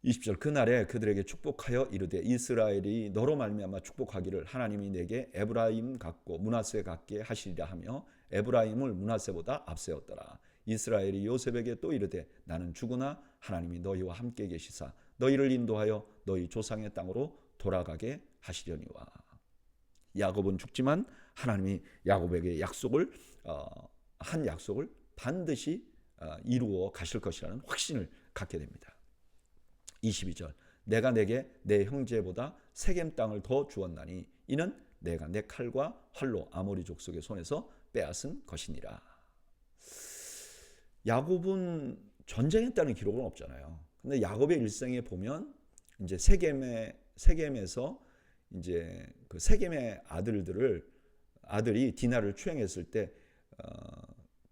20절. 그날에 그들에게 축복하여 이르되 이스라엘이 너로 말미암아 축복하기를 하나님이 내게 에브라임 같고 므낫세 같게 하시리라 하며 에브라임을 므낫세보다 앞세웠더라. 이스라엘이 요셉에게 또 이르되 나는 죽으나 하나님이 너희와 함께 계시사 너희를 인도하여 너희 조상의 땅으로 돌아가게 하시려니와. 야곱은 죽지만 하나님이 야곱에게 한 약속을 반드시 이루어 가실 것이라는 확신을 갖게 됩니다. 22절. 내가 내게 내 형제보다 세겜 땅을 더 주었나니 이는 내가 내 칼과 활로 아모리 족속의 손에서 빼앗은 것이니라. 야곱은 전쟁했다는 기록은 없잖아요. 근데 야곱의 일생에 보면 이제 세겜에서 이제 그 세겜의 아들이 디나를 추행했을 때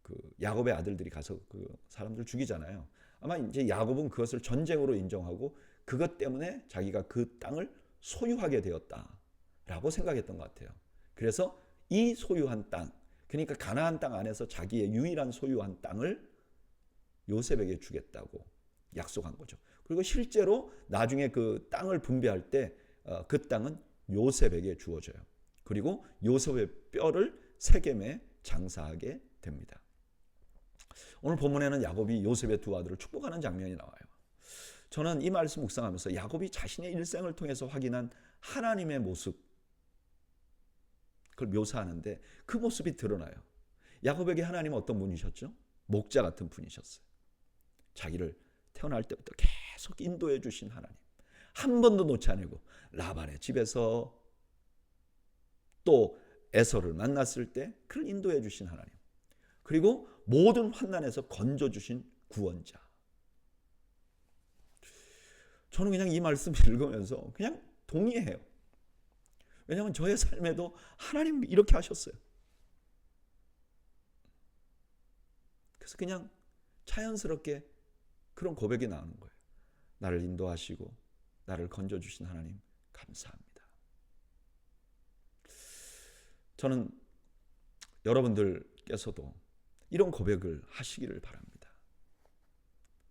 그 야곱의 아들들이 가서 그 사람들 죽이잖아요. 아마 이제 야곱은 그것을 전쟁으로 인정하고 그것 때문에 자기가 그 땅을 소유하게 되었다라고 생각했던 것 같아요. 그래서 이 소유한 땅, 그러니까 가나안 땅 안에서 자기의 유일한 소유한 땅을 요셉에게 주겠다고 약속한 거죠. 그리고 실제로 나중에 그 땅을 분배할 때 그 땅은 요셉에게 주어져요. 그리고 요셉의 뼈를 세겜에 장사하게 됩니다. 오늘 본문에는 야곱이 요셉의 두 아들을 축복하는 장면이 나와요. 저는 이 말씀 묵상하면서 야곱이 자신의 일생을 통해서 확인한 하나님의 모습, 그걸 묘사하는데 그 모습이 드러나요. 야곱에게 하나님은 어떤 분이셨죠? 목자 같은 분이셨어요. 자기를 태어날 때부터 계속 인도해 주신 하나님. 한 번도 놓지 않고 라반의 집에서 또 에서를 만났을 때 그를 인도해 주신 하나님. 그리고 모든 환난에서 건져주신 구원자. 저는 그냥 이 말씀 읽으면서 그냥 동의해요. 왜냐하면 저의 삶에도 하나님 이렇게 하셨어요. 그래서 그냥 자연스럽게 그런 고백이 나오는 거예요. 나를 인도하시고 나를 건져주신 하나님 감사합니다. 저는 여러분들께서도 이런 고백을 하시기를 바랍니다.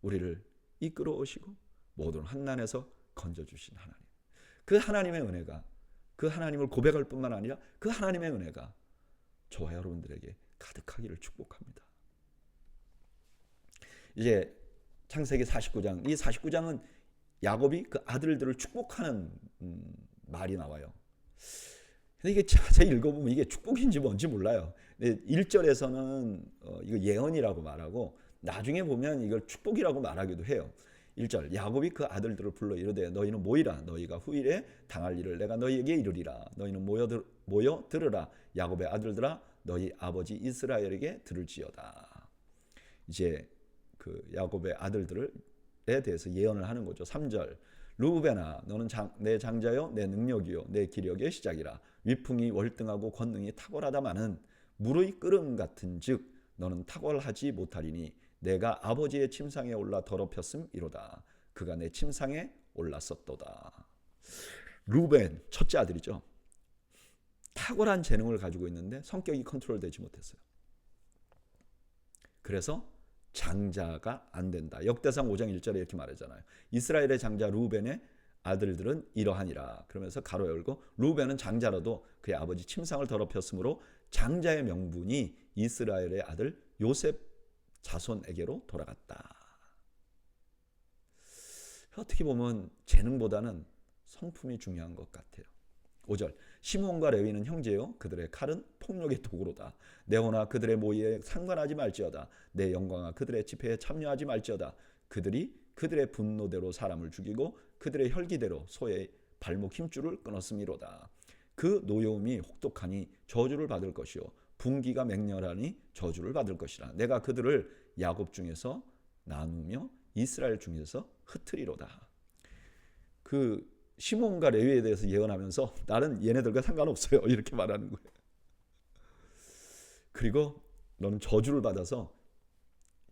우리를 이끌어 오시고 모든 환난에서 건져주신 하나님. 그 하나님의 은혜가 그 하나님을 고백할 뿐만 아니라 그 하나님의 은혜가 저와 여러분들에게 가득하기를 축복합니다. 이제 창세기 49장, 이 49장은 야곱이 그 아들들을 축복하는 말이 나와요. 근데 이게 자세히 읽어보면 이게 축복인지 뭔지 몰라요. 1절에서는 이거 예언이라고 말하고 나중에 보면 이걸 축복이라고 말하기도 해요. 1절 야곱이 그 아들들을 불러 이르되 너희는 모이라 너희가 후일에 당할 일을 내가 너희에게 이르리라 너희는 모여 들으라 야곱의 아들들아 너희 아버지 이스라엘에게 들을지어다. 이제 그 야곱의 아들들에 대해서 예언을 하는 거죠. 3절 르우벤아 너는 내 장자요 내 능력이요 내 기력의 시작이라 위풍이 월등하고 권능이 탁월하다마는 물의 끓음 같은즉 너는 탁월하지 못하리니 내가 아버지의 침상에 올라 더럽혔음이로다. 그가 내 침상에 올랐었도다. 르우벤 첫째 아들이죠. 탁월한 재능을 가지고 있는데 성격이 컨트롤되지 못했어요. 그래서 장자가 안 된다. 역대상 5장 1절에 이렇게 말하잖아요. 이스라엘의 장자 르우벤의 아들들은 이러하니라. 그러면서 가로 열고 르우벤은 장자라도 그의 아버지 침상을 더럽혔으므로 장자의 명분이 이스라엘의 아들 요셉 자손에게로 돌아갔다. 어떻게 보면 재능보다는 성품이 중요한 것 같아요. 5절 시므온과 레위는 형제요 그들의 칼은 폭력의 도구로다. 내 호나 그들의 모의에 상관하지 말지어다. 내 영광아 그들의 집회에 참여하지 말지어다. 그들이 그들의 분노대로 사람을 죽이고 그들의 혈기대로 소의 발목 힘줄을 끊었음이로다. 그 노여움이 혹독하니 저주를 받을 것이요 분기가 맹렬하니 저주를 받을 것이라. 내가 그들을 야곱 중에서 나누며 이스라엘 중에서 흩으리로다. 그 시몬과 레위에 대해서 예언하면서 나는 얘네들과 상관없어요 이렇게 말하는 거예요. 그리고 너는 저주를 받아서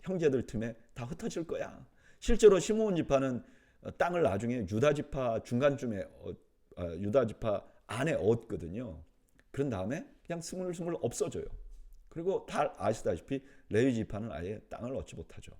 형제들 틈에 다 흩어질 거야. 실제로 시므온 지파는 땅을 나중에 유다 지파 중간쯤에 유다 지파 안에 얻거든요. 그런 다음에 그냥 스물스물 없어져요. 그리고 다 아시다시피 레위 지파는 아예 땅을 얻지 못하죠.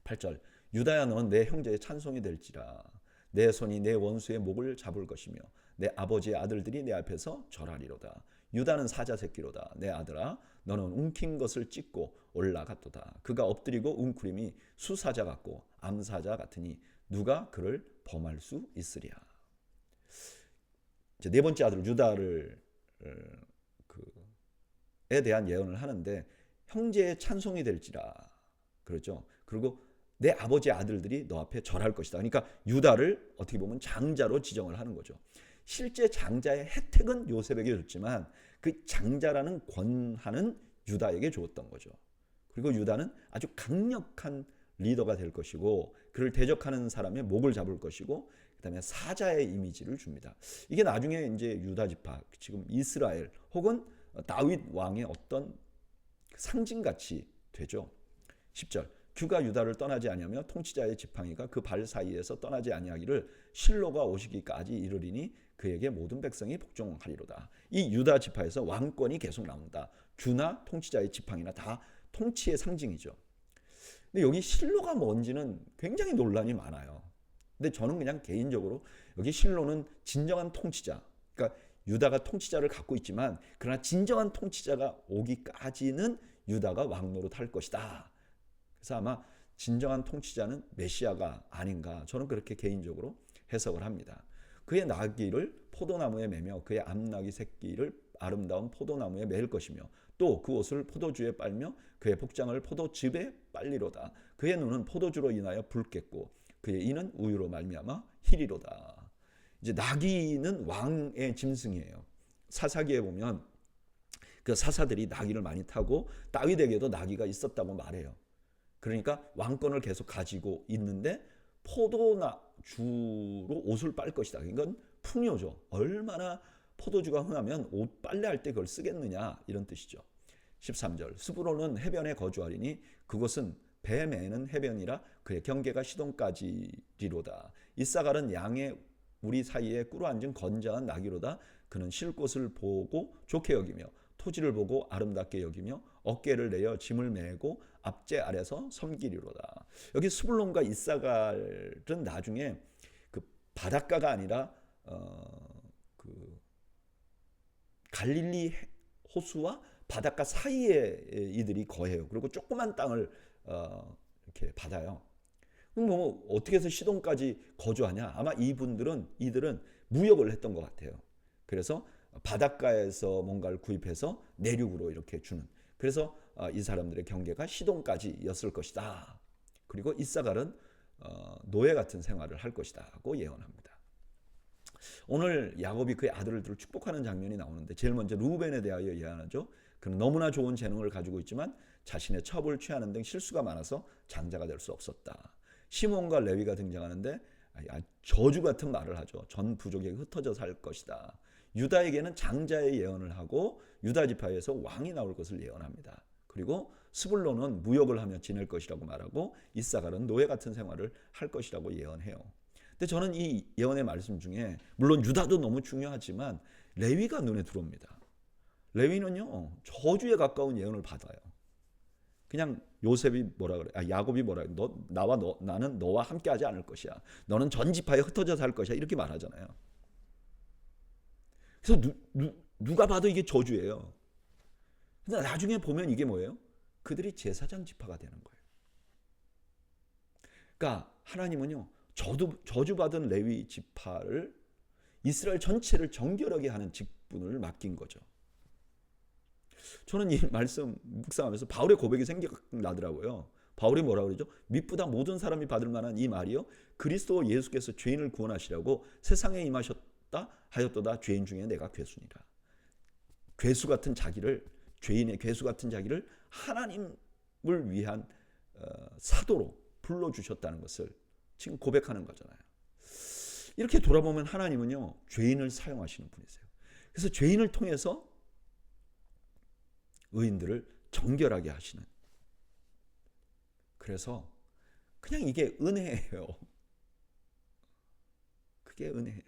8절 유다야 너는 내 형제의 찬송이 될지라. 내 손이 내 원수의 목을 잡을 것이며 내 아버지의 아들들이 내 앞에서 절하리로다. 유다는 사자 새끼로다. 내 아들아 너는 움킨 것을 찢고 올라갔도다. 그가 엎드리고 웅크림이 수사자 같고 암사자 같으니 누가 그를 범할 수 있으랴. 이제 네 번째 아들 유다를 에 대한 예언을 하는데 형제의 찬송이 될지라 그렇죠. 그리고 내 아버지의 아들들이 너 앞에 절할 것이다. 그러니까 유다를 어떻게 보면 장자로 지정을 하는 거죠. 실제 장자의 혜택은 요셉에게 줬지만 그 장자라는 권한은 유다에게 주었던 거죠. 그리고 유다는 아주 강력한 리더가 될 것이고 그를 대적하는 사람의 목을 잡을 것이고 그다음에 사자의 이미지를 줍니다. 이게 나중에 이제 유다 지파 지금 이스라엘 혹은 다윗 왕의 어떤 상징같이 되죠. 10절 규가 유다를 떠나지 아니하며 통치자의 지팡이가 그 발 사이에서 떠나지 아니하기를 실로가 오시기까지 이르리니 그에게 모든 백성이 복종하리로다. 이 유다 지파에서 왕권이 계속 나온다. 규나 통치자의 지팡이나 다 통치의 상징이죠. 근데 여기 실로가 뭔지는 굉장히 논란이 많아요. 근데 저는 그냥 개인적으로 여기 실로는 진정한 통치자, 그러니까 유다가 통치자를 갖고 있지만 그러나 진정한 통치자가 오기까지는 유다가 왕노릇 할 것이다. 그래서 아마 진정한 통치자는 메시아가 아닌가 저는 그렇게 개인적으로 해석을 합니다. 그의 나귀를 포도나무에 매며 그의 암나귀 새끼를 아름다운 포도나무에 매일 것이며 또 그 옷을 포도주에 빨며 그의 복장을 포도즙에 빨리로다. 그의 눈은 포도주로 인하여 붉겠고 그의 이는 우유로 말미암아 희리로다. 이제 나귀는 왕의 짐승이에요. 사사기에 보면 그 사사들이 나귀를 많이 타고 다윗에게도 나귀가 있었다고 말해요. 그러니까 왕권을 계속 가지고 있는데 포도주로 옷을 빨 것이다. 이건 풍요죠. 얼마나 포도주가 흔하면 옷 빨래할 때 그걸 쓰겠느냐 이런 뜻이죠. 13절 스브론은 해변에 거주하리니 그곳은 배 매는 해변이라 그의 경계가 시돈까지리로다. 이사갈은 양의 우리 사이에 꿇어앉은 건장한 나귀로다. 그는 쉴 곳을 보고 좋게 여기며 토지를 보고 아름답게 여기며 어깨를 내어 짐을 메고 앞제 아래서 섬기리로다. 여기 스불론과 이사갈은 나중에 그 바닷가가 아니라 그 갈릴리 호수와 바닷가 사이에 이들이 거해요. 그리고 조그만 땅을 이렇게 받아요. 그럼 뭐 어떻게 해서 시돈까지 거주하냐? 아마 이들은 무역을 했던 것 같아요. 그래서 바닷가에서 뭔가를 구입해서 내륙으로 이렇게 주는. 그래서 이 사람들의 경계가 시돈까지였을 것이다. 그리고 이사갈은 노예 같은 생활을 할 것이다고 예언합니다. 오늘 야곱이 그의 아들들을 축복하는 장면이 나오는데 제일 먼저 루벤에 대하여 예언하죠. 그는 너무나 좋은 재능을 가지고 있지만 자신의 첩을 취하는 등 실수가 많아서 장자가 될 수 없었다. 시몬과 레위가 등장하는데 저주 같은 말을 하죠. 전 부족에게 흩어져 살 것이다. 유다에게는 장자의 예언을 하고 유다 지파에서 왕이 나올 것을 예언합니다. 그리고 스불론은 무역을 하며 지낼 것이라고 말하고 이사갈은 노예 같은 생활을 할 것이라고 예언해요. 근데 저는 이 예언의 말씀 중에 물론 유다도 너무 중요하지만 레위가 눈에 들어옵니다. 레위는요 저주에 가까운 예언을 받아요. 그냥 요셉이 뭐라 그래? 야곱이 뭐라 그래? 나는 너와 함께하지 않을 것이야. 너는 전 지파에 흩어져 살 것이야. 이렇게 말하잖아요. 그래서 누가 봐도 이게 저주예요. 근데 나중에 보면 이게 뭐예요? 그들이 제사장 지파가 되는 거예요. 그러니까 하나님은요 저주받은 레위 지파를 이스라엘 전체를 정결하게 하는 직분을 맡긴 거죠. 저는 이 말씀 묵상하면서 바울의 고백이 생각나더라고요. 바울이 뭐라고 그러죠? 미쁘다 모든 사람이 받을 만한 이 말이요 그리스도 예수께서 죄인을 구원하시려고 세상에 임하셨다 하였도다. 죄인 중에 내가 괴수니라. 괴수 같은 자기를, 죄인의 괴수 같은 자기를 하나님을 위한 사도로 불러주셨다는 것을 지금 고백하는 거잖아요. 이렇게 돌아보면 하나님은요 죄인을 사용하시는 분이세요. 그래서 죄인을 통해서 의인들을 정결하게 하시는, 그래서 그냥 이게 은혜예요. 그게 은혜예요.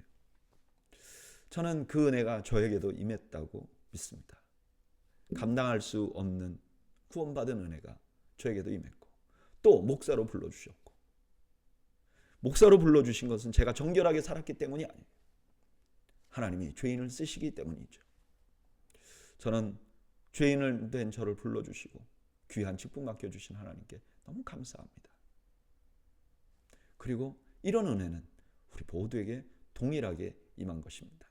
저는 그 은혜가 저에게도 임했다고 믿습니다. 감당할 수 없는 구원받은 은혜가 저에게도 임했고 또 목사로 불러주셨고, 목사로 불러주신 것은 제가 정결하게 살았기 때문이 아니에요. 하나님이 죄인을 쓰시기 때문이죠. 저는 죄인을 된 저를 불러주시고 귀한 직분 맡겨주신 하나님께 너무 감사합니다. 그리고 이런 은혜는 우리 모두에게 동일하게 임한 것입니다.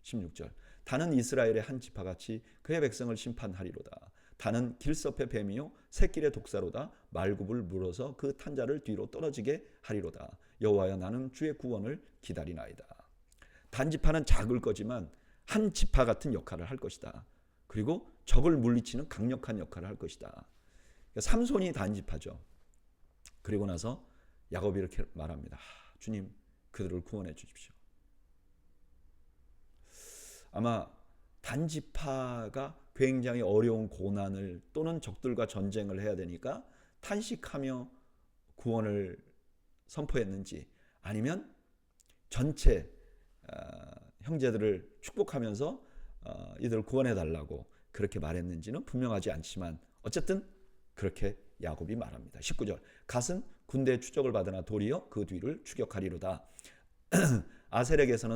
16절 다는 이스라엘의 한 지파같이 그의 백성을 심판하리로다. 다는 길섭의 뱀이요 새길의 독사로다. 말굽을 물어서 그 탄자를 뒤로 떨어지게 하리로다. 여호와여 나는 주의 구원을 기다리나이다. 단지파는 작을 거지만 한 지파 같은 역할을 할 것이다. 그리고 적을 물리치는 강력한 역할을 할 것이다. 그러니까 삼손이 단지파죠. 그리고 나서 야곱이 이렇게 말합니다. 주님 그들을 구원해 주십시오. 아마 단지파가 굉장히 어려운 고난을 또는 적들과 전쟁을 해야 되니까 탄식하며 구원을 선포했는지, 아니면 전체 형제들을 축복하면서 이들을 구원해 달라고 그렇게 말했는지는 분명하지 않지만 어쨌든 그렇게 야곱이 말합니다. 19절 갓은 군대의 추적을 받으나 도리어 그 뒤를 추격하리로다. 아셀에게서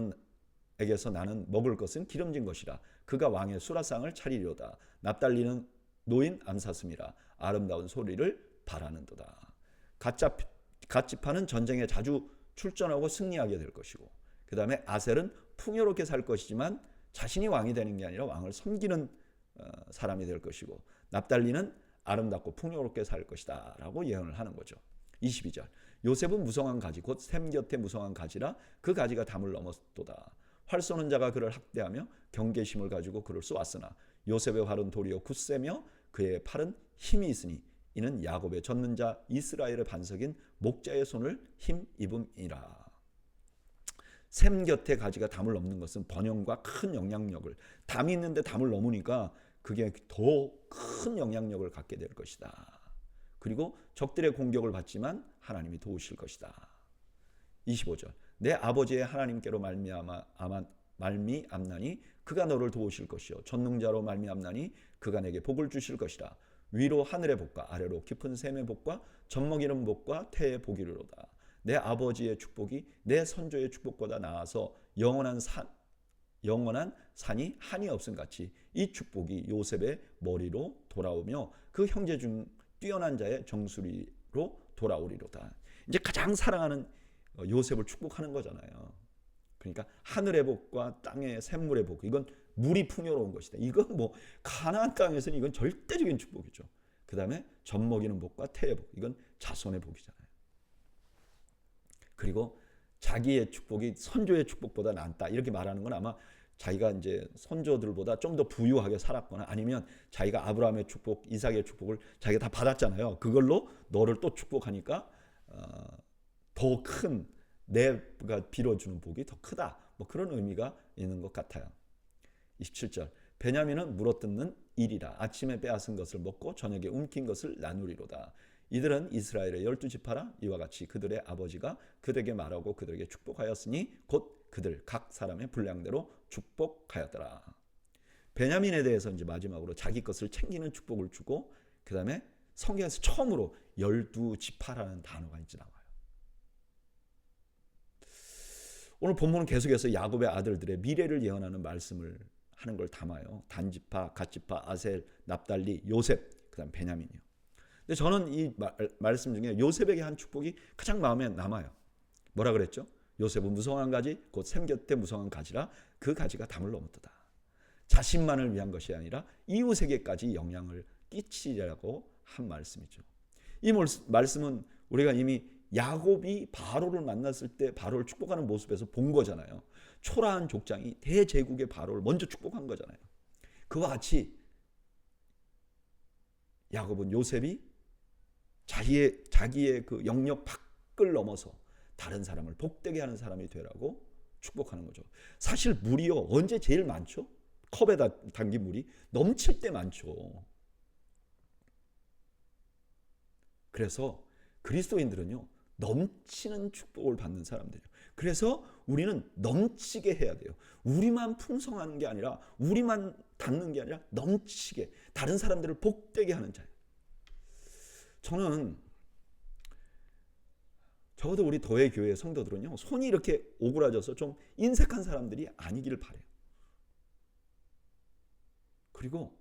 나는 먹을 것은 기름진 것이라. 그가 왕의 수라상을 차리리로다. 납달리는 노인 암사슴이라. 아름다운 소리를 바라는도다. 갓지파는 전쟁에 자주 출전하고 승리하게 될 것이고, 그 다음에 아셀은 풍요롭게 살 것이지만 자신이 왕이 되는 게 아니라 왕을 섬기는 사람이 될 것이고, 납달리는 아름답고 풍요롭게 살 것이다 라고 예언을 하는 거죠. 22절 요셉은 무성한 가지 곧 샘 곁에 무성한 가지라. 그 가지가 담을 넘었도다. 활 쏘는 자가 그를 학대하며 경계심을 가지고 그를 쏘았으나 요셉의 활은 도리어 굳세며 그의 팔은 힘이 있으니 이는 야곱의 젖는 자 이스라엘의 반석인 목자의 손을 힘입음이라. 샘 곁에 가지가 담을 넘는 것은 번영과 큰 영향력을, 담이 있는데 담을 넘으니까 그게 더 큰 영향력을 갖게 될 것이다. 그리고 적들의 공격을 받지만 하나님이 도우실 것이다. 25절 내 아버지의 하나님께로 말미암나니 그가 너를 도우실 것이요 전능자로 말미암나니 그가 내게 복을 주실 것이라. 위로 하늘의 복과 아래로 깊은 샘의 복과 젖먹이는 복과 태의 복이로다. 내 아버지의 축복이 내 선조의 축복보다 나아서 영원한 산이 한이 없음 같이 이 축복이 요셉의 머리로 돌아오며 그 형제 중 뛰어난 자의 정수리로 돌아오리로다. 이제 가장 사랑하는 요셉을 축복하는 거잖아요. 그러니까 하늘의 복과 땅의 샘물의 복, 이건 물이 풍요로운 것이다. 이건 뭐 가나안 땅에서는 이건 절대적인 축복이죠. 그 다음에 젖먹이는 복과 태의 복, 이건 자손의 복이잖아요. 그리고 자기의 축복이 선조의 축복보다 낫다 이렇게 말하는 건 아마 자기가 이제 선조들보다 좀 더 부유하게 살았거나 아니면 자기가 아브라함의 축복, 이삭의 축복을 자기가 다 받았잖아요. 그걸로 너를 또 축복하니까 더 큰 내가 빌어주는 복이 더 크다. 뭐 그런 의미가 있는 것 같아요. 27절 베냐민은 물어뜯는 일이라 아침에 빼앗은 것을 먹고 저녁에 움킨 것을 나누리로다. 이들은 이스라엘의 12지파라. 이와 같이 그들의 아버지가 그들에게 말하고 그들에게 축복하였으니 곧 그들 각 사람의 분량대로 축복하였더라. 베냐민에 대해서 이제 마지막으로 자기 것을 챙기는 축복을 주고 그 다음에 성경에서 처음으로 12지파라는 단어가 이제 나와요. 오늘 본문은 계속해서 야곱의 아들들의 미래를 예언하는 말씀을 하는 걸 담아요. 단지파, 갓지파, 아셀, 납달리, 요셉, 그 다음 베냐민이요. 근데 저는 이 말씀 중에 요셉에게 한 축복이 가장 마음에 남아요. 뭐라 그랬죠? 요셉은 무성한 가지 곧 샘 곁에 무성한 가지라 그 가지가 담을 넘었도다. 자신만을 위한 것이 아니라 이웃에게까지 영향을 끼치려고 한 말씀이죠. 이 말씀은 우리가 이미 야곱이 바로를 만났을 때 바로를 축복하는 모습에서 본 거잖아요. 초라한 족장이 대제국의 바로를 먼저 축복한 거잖아요. 그와 같이 야곱은 요셉이 자기의 그 영역 밖을 넘어서 다른 사람을 복되게 하는 사람이 되라고 축복하는 거죠. 사실 물이요 언제 제일 많죠? 컵에다 담긴 물이 넘칠 때 많죠. 그래서 그리스도인들은요 넘치는 축복을 받는 사람들이에요. 그래서 우리는 넘치게 해야 돼요. 우리만 풍성한 게 아니라 우리만 닿는 게 아니라 넘치게 다른 사람들을 복되게 하는 자예요. 저는 적어도 우리 도회 교회 성도들은요 손이 이렇게 오그라져서 좀 인색한 사람들이 아니기를 바래요. 그리고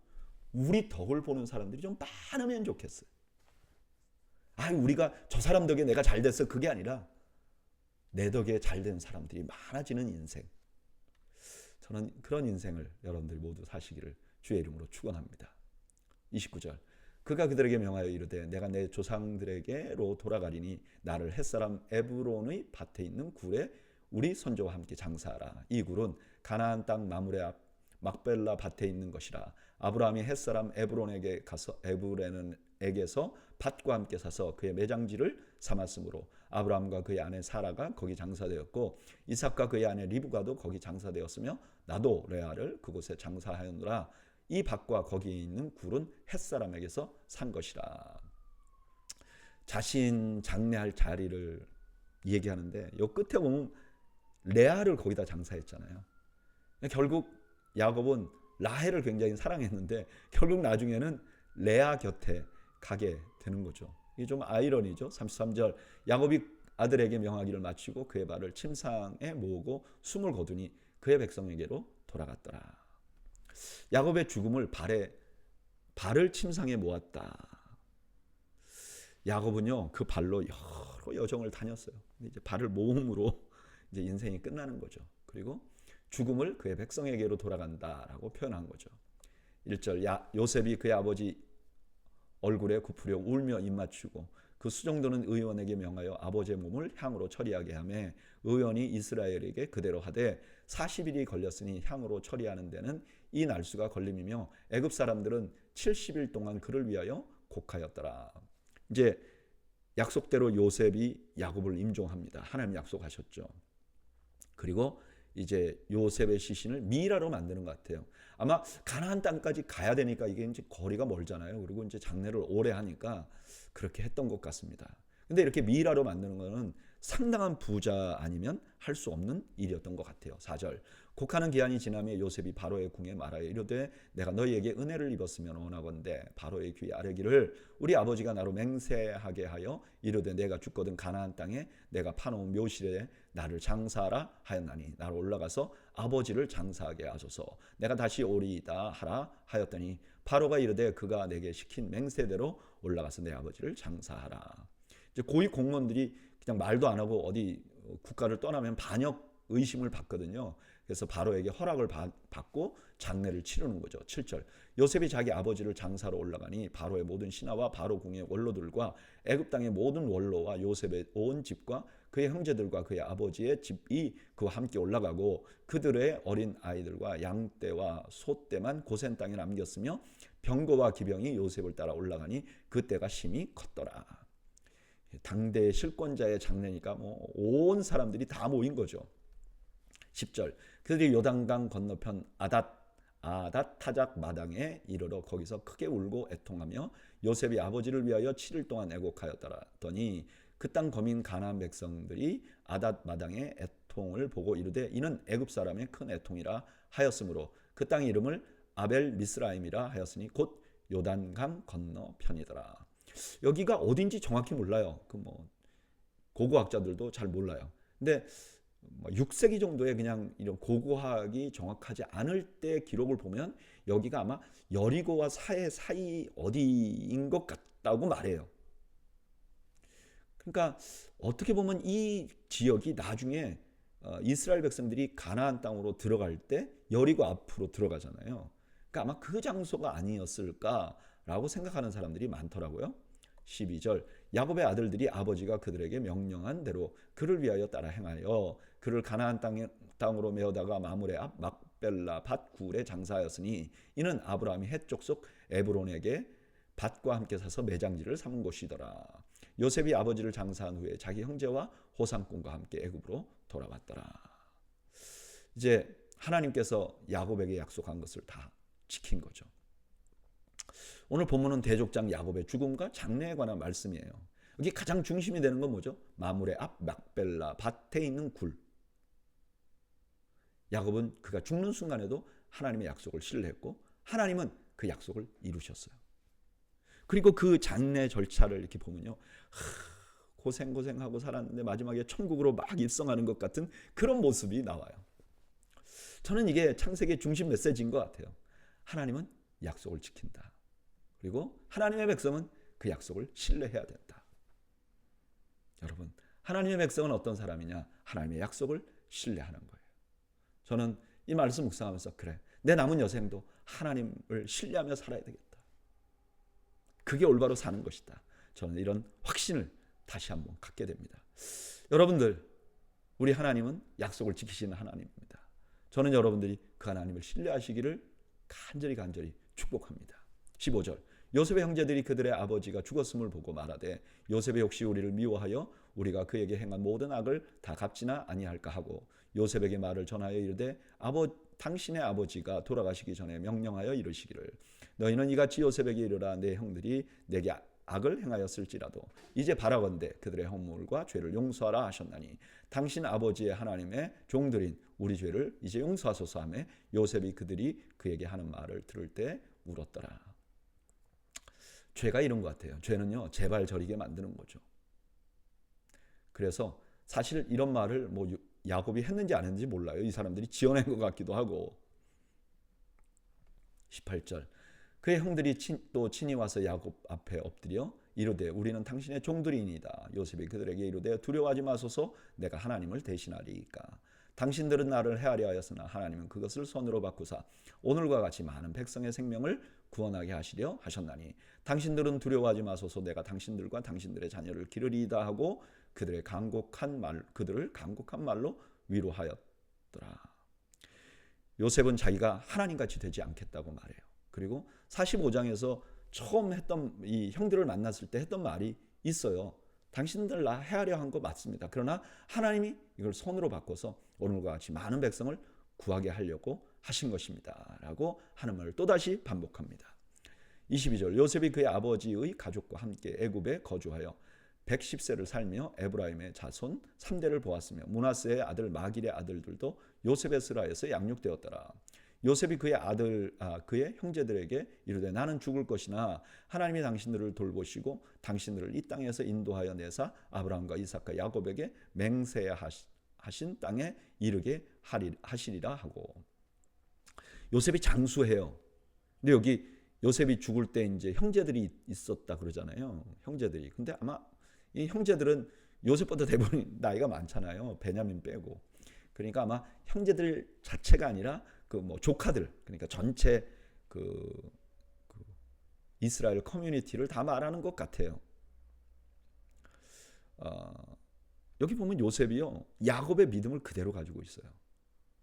우리 덕을 보는 사람들이 좀 많으면 좋겠어요. 우리가 저 사람 덕에 내가 잘 됐어 그게 아니라 내 덕에 잘 된 사람들이 많아지는 인생. 저는 그런 인생을 여러분들이 모두 사시기를 주의 이름으로 축원합니다. 29절 그가 그들에게 명하여 이르되 내가 내 조상들에게로 돌아가리니 나를 햇사람 에브론의 밭에 있는 굴에 우리 선조와 함께 장사하라. 이 굴은 가나안 땅 마므레 앞 막벨라 밭에 있는 것이라. 아브라함이 햇사람 에브론에게 가서 에브론에게서 밭과 함께 사서 그의 매장지를 삼았으므로 아브라함과 그의 아내 사라가 거기 장사되었고 이삭과 그의 아내 리브가도 거기 장사되었으며 나도 레아를 그곳에 장사하였노라. 이 밭과 거기에 있는 굴은 햇사람에게서 산 것이라. 자신 장래할 자리를 얘기하는데 요 끝에 보면 레아를 거기다 장사했잖아요. 결국 야곱은 라헬을 굉장히 사랑했는데 결국 나중에는 레아 곁에 가게 되는 거죠. 이게 좀 아이러니죠. 33절 야곱이 아들에게 명하기를 마치고 그의 발을 침상에 모으고 숨을 거두니 그의 백성에게로 돌아갔더라. 야곱의 죽음을 발을 침상에 모았다. 야곱은요 그 발로 여러 여정을 다녔어요. 근데 이제 발을 모음으로 이제 인생이 끝나는 거죠. 그리고 죽음을 그의 백성에게로 돌아간다라고 표현한 거죠. 1절 요셉이 그의 아버지 얼굴에 굽으려 울며 입맞추고 그 수정도는 의원에게 명하여 아버지의 몸을 향으로 처리하게 하며 의원이 이스라엘에게 그대로 하되 40일이 걸렸으니 향으로 처리하는 데는 이 날수가 걸림이며 애굽 사람들은 70일 동안 그를 위하여 곡하였더라. 이제 약속대로 요셉이 야곱을 임종합니다. 하나님 약속하셨죠. 그리고 이제 요셉의 시신을 미라로 만드는 것 같아요. 아마 가나안 땅까지 가야 되니까 이게 이제 거리가 멀잖아요. 그리고 이제 장례를 오래 하니까 그렇게 했던 것 같습니다. 근데 이렇게 미라로 만드는 거는 상당한 부자 아니면 할 수 없는 일이었던 것 같아요. 4절 곡하는 기한이 지나며 요셉이 바로의 궁에 말하여 이르되 내가 너희에게 은혜를 입었으면 원하건대 바로의 귀에 아뢰기를 우리 아버지가 나로 맹세하게 하여 이르되 내가 죽거든 가나안 땅에 내가 파놓은 묘실에 나를 장사하라 하였나니 나로 올라가서 아버지를 장사하게 하소서 내가 다시 오리이다 하라 하였더니 바로가 이르되 그가 내게 시킨 맹세대로 올라가서 내 아버지를 장사하라. 이제 고위 공무원들이 그냥 말도 안 하고 어디 국가를 떠나면 반역 의심을 받거든요. 그래서 바로에게 허락을 받고 장례를 치르는 거죠. 7절. 요셉이 자기 아버지를 장사로 올라가니 바로의 모든 신하와 바로 궁의 원로들과 애굽 땅의 모든 원로와 요셉의 온 집과 그의 형제들과 그의 아버지의 집이 그와 함께 올라가고 그들의 어린 아이들과 양떼와 소떼만 고센 땅에 남겼으며 병거와 기병이 요셉을 따라 올라가니 그때가 심히 컸더라. 당대의 실권자의 장례니까 뭐 온 사람들이 다 모인 거죠. 10절. 그들이 요단강 건너편 아닷 타작 마당에 이르러 거기서 크게 울고 애통하며 요셉이 아버지를 위하여 7일 동안 애곡하였더니 그 땅 거민 가나안 백성들이 아닷 마당의 애통을 보고 이르되 이는 애굽 사람의 큰 애통이라 하였으므로 그 땅 이름을 아벨 미스라임이라 하였으니 곧 요단강 건너편이더라. 여기가 어딘지 정확히 몰라요. 고고학자들도 잘 몰라요. 근데 6세기 정도에 그냥 이런 고고학이 정확하지 않을 때 기록을 보면 여기가 아마 여리고와 사이 어디인 것 같다고 말해요. 그러니까 어떻게 보면 이 지역이 나중에 이스라엘 백성들이 가나안 땅으로 들어갈 때 여리고 앞으로 들어가잖아요. 그러니까 아마 그 장소가 아니었을까라고 생각하는 사람들이 많더라고요. 12절. 야곱의 아들들이 아버지가 그들에게 명령한 대로 그를 위하여 따라 행하여 그를 가나안 땅으로 메어다가 마므레 앞 막벨라 밭 굴에 장사하였으니 이는 아브라함이 헷 족속 에브론에게 밭과 함께 사서 매장지를 삼은 곳이더라. 요셉이 아버지를 장사한 후에 자기 형제와 호상꾼과 함께 애굽으로 돌아왔더라. 이제 하나님께서 야곱에게 약속한 것을 다 지킨 거죠. 오늘 본문은 대족장 야곱의 죽음과 장례에 관한 말씀이에요. 여기 가장 중심이 되는 건 뭐죠? 마므레 앞 막벨라 밭에 있는 굴. 야곱은 그가 죽는 순간에도 하나님의 약속을 신뢰했고 하나님은 그 약속을 이루셨어요. 그리고 그 장례 절차를 이렇게 보면요, 고생하고 살았는데 마지막에 천국으로 막 입성하는 것 같은 그런 모습이 나와요. 저는 이게 창세기의 중심 메시지인 것 같아요. 하나님은 약속을 지킨다. 그리고 하나님의 백성은 그 약속을 신뢰해야 된다. 여러분, 하나님의 백성은 어떤 사람이냐? 하나님의 약속을 신뢰하는 거예요. 저는 이 말씀 묵상하면서 그래, 내 남은 여생도 하나님을 신뢰하며 살아야 되겠다. 그게 올바로 사는 것이다. 저는 이런 확신을 다시 한번 갖게 됩니다. 여러분들, 우리 하나님은 약속을 지키시는 하나님입니다. 저는 여러분들이 그 하나님을 신뢰하시기를 간절히 축복합니다. 15절. 요셉의 형제들이 그들의 아버지가 죽었음을 보고 말하되 요셉이 혹시 우리를 미워하여 우리가 그에게 행한 모든 악을 다 갚지나 아니할까 하고 요셉에게 말을 전하여 이르되 당신의 아버지가 돌아가시기 전에 명령하여 이르시기를 너희는 이같이 요셉에게 이르라 내 형들이 내게 악을 행하였을지라도 이제 바라건대 그들의 허물과 죄를 용서하라 하셨나니 당신 아버지의 하나님의 종들인 우리 죄를 이제 용서하소서 하며 요셉이 그들이 그에게 하는 말을 들을 때 울었더라. 죄가 이런 것 같아요. 죄는요, 제발 저리게 만드는 거죠. 그래서 사실 이런 말을 야곱이 했는지 안 했는지 몰라요. 이 사람들이 지어낸 것 같기도 하고. 18절. 그의 형들이 또 친히 와서 야곱 앞에 엎드려 이르되 우리는 당신의 종들이니이다. 요셉이 그들에게 이르되 두려워하지 마소서 내가 하나님을 대신하리이까. 당신들은 나를 헤아려 하였으나 하나님은 그것을 손으로 바꾸사 오늘과 같이 많은 백성의 생명을 구원하게 하시려 하셨나니 당신들은 두려워하지 마소서 내가 당신들과 당신들의 자녀를 기르리이다 하고 그들을 간곡한 말로 위로하였더라. 요셉은 자기가 하나님같이 되지 않겠다고 말해요. 그리고 45장에서 처음 했던 이 형들을 만났을 때 했던 말이 있어요. 당신들 나 헤아려 한 거 맞습니다. 그러나 하나님이 이걸 손으로 바꿔서 오늘과 같이 많은 백성을 구하게 하려고 하신 것입니다. 라고 하는 말을 또다시 반복합니다. 22절. 요셉이 그의 아버지의 가족과 함께 애굽에 거주하여 110세를 살며 에브라임의 자손 3대를 보았으며 므낫세의 아들 마길의 아들들도 요셉의 스라에서 양육되었더라. 요셉이 그의 형제들에게 이르되 나는 죽을 것이나 하나님이 당신들을 돌보시고 당신들을 이 땅에서 인도하여 내사 아브라함과 이삭과 야곱에게 맹세하신 땅에 이르게 하시리라 하고. 요셉이 장수해요. 근데 여기 요셉이 죽을 때 이제 형제들이 있었다 그러잖아요. 형제들이. 근데 아마 이 형제들은 요셉보다 대부분 나이가 많잖아요. 베냐민 빼고. 그러니까 아마 형제들 자체가 아니라 그 뭐 조카들, 그러니까 전체 그 이스라엘 커뮤니티를 다 말하는 것 같아요. 여기 보면 요셉이요, 야곱의 믿음을 그대로 가지고 있어요.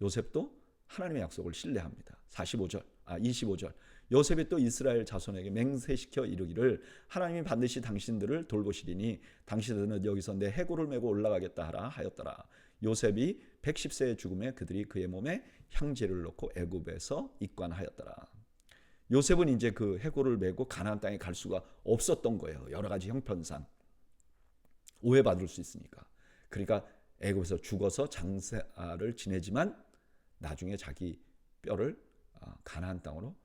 요셉도 하나님의 약속을 신뢰합니다. 25절. 요셉이 또 이스라엘 자손에게 맹세시켜 이르기를 하나님이 반드시 당신들을 돌보시리니 당신들은 여기서 내 해골을 메고 올라가겠다 하라 하였더라. 요셉이 110세의 죽음에 그들이 그의 몸에 향제를 넣고 애굽에서 입관하였더라. 요셉은 이제 그 해골을 메고 가나안 땅에 갈 수가 없었던 거예요. 여러 가지 형편상 오해받을 수 있으니까. 그러니까 애굽에서 죽어서 장사를 지내지만 나중에 자기 뼈를 가나안 땅으로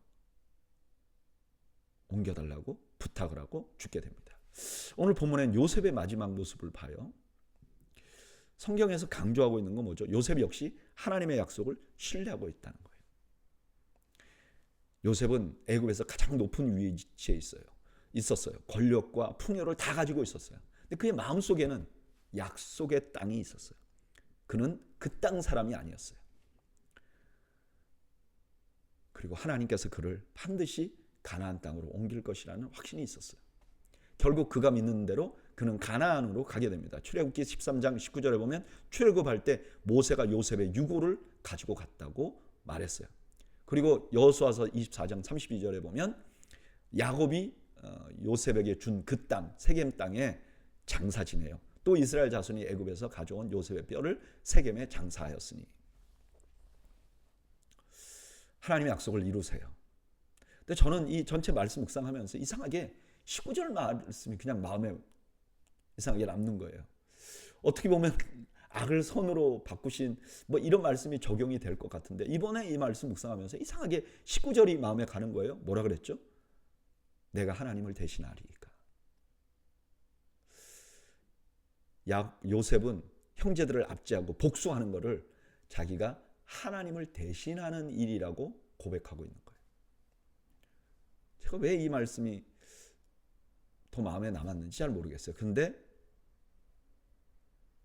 옮겨달라고 부탁을 하고 죽게 됩니다. 오늘 본문엔 요셉의 마지막 모습을 봐요. 성경에서 강조하고 있는 건 뭐죠? 요셉 역시 하나님의 약속을 신뢰하고 있다는 거예요. 요셉은 애굽에서 가장 높은 위치에 있었어요. 권력과 풍요를 다 가지고 있었어요. 근데 그의 마음속에는 약속의 땅이 있었어요. 그는 그 땅 사람이 아니었어요. 그리고 하나님께서 그를 반드시 가나안 땅으로 옮길 것이라는 확신이 있었어요. 결국 그가 믿는 대로 그는 가나안으로 가게 됩니다. 출애굽기 13장 19절에 보면 출애굽할 때 모세가 요셉의 유고를 가지고 갔다고 말했어요. 그리고 여호수아서 24장 32절에 보면 야곱이 요셉에게 준 그 땅, 세겜 땅에 장사 지내요. 또 이스라엘 자손이 애굽에서 가져온 요셉의 뼈를 세겜에 장사하였으니 하나님의 약속을 이루세요. 근데 저는 이 전체 말씀 묵상하면서 이상하게 19절 말씀이 그냥 마음에 이상하게 남는 거예요. 어떻게 보면 악을 선으로 바꾸신 뭐 이런 말씀이 적용이 될 것 같은데 이번에 이 말씀 묵상하면서 이상하게 19절이 마음에 가는 거예요. 뭐라 그랬죠? 내가 하나님을 대신하리이까. 요셉은 형제들을 압제하고 복수하는 것을 자기가 하나님을 대신하는 일이라고 고백하고 있는 거예요. 제가 왜 이 말씀이 더 마음에 남았는지 잘 모르겠어요. 근데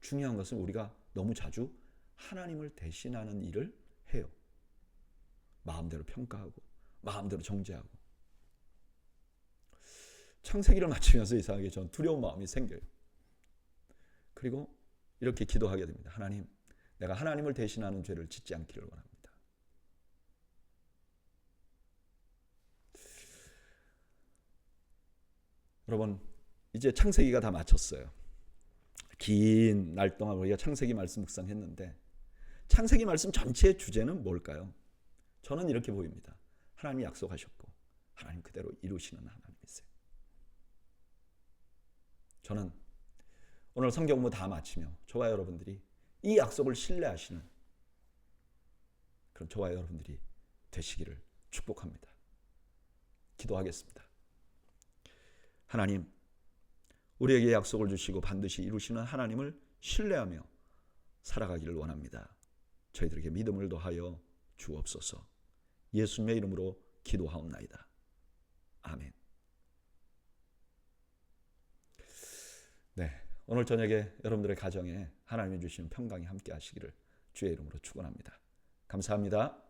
중요한 것은 우리가 너무 자주 하나님을 대신하는 일을 해요. 마음대로 평가하고 마음대로 정죄하고. 창세기를 마치면서 이상하게 전 두려운 마음이 생겨요. 그리고 이렇게 기도하게 됩니다. 하나님, 내가 하나님을 대신하는 죄를 짓지 않기를 원합니다. 여러분, 이제 창세기가 다 마쳤어요. 긴 날 동안 우리가 창세기 말씀 묵상했는데 창세기 말씀 전체의 주제는 뭘까요? 저는 이렇게 보입니다. 하나님이 약속하셨고 하나님 그대로 이루시는 하나님이세요. 저는 오늘 성경 공부 다 마치며 저와 여러분들이 이 약속을 신뢰하시는 그런 저와 여러분들이 되시기를 축복합니다. 기도하겠습니다. 하나님, 우리에게 약속을 주시고 반드시 이루시는 하나님을 신뢰하며 살아가기를 원합니다. 저희들에게 믿음을 더하여 주옵소서. 예수님의 이름으로 기도하옵나이다. 아멘. 네, 오늘 저녁에 여러분들의 가정에 하나님이 주시는 평강이 함께 하시기를 주의 이름으로 축원합니다. 감사합니다.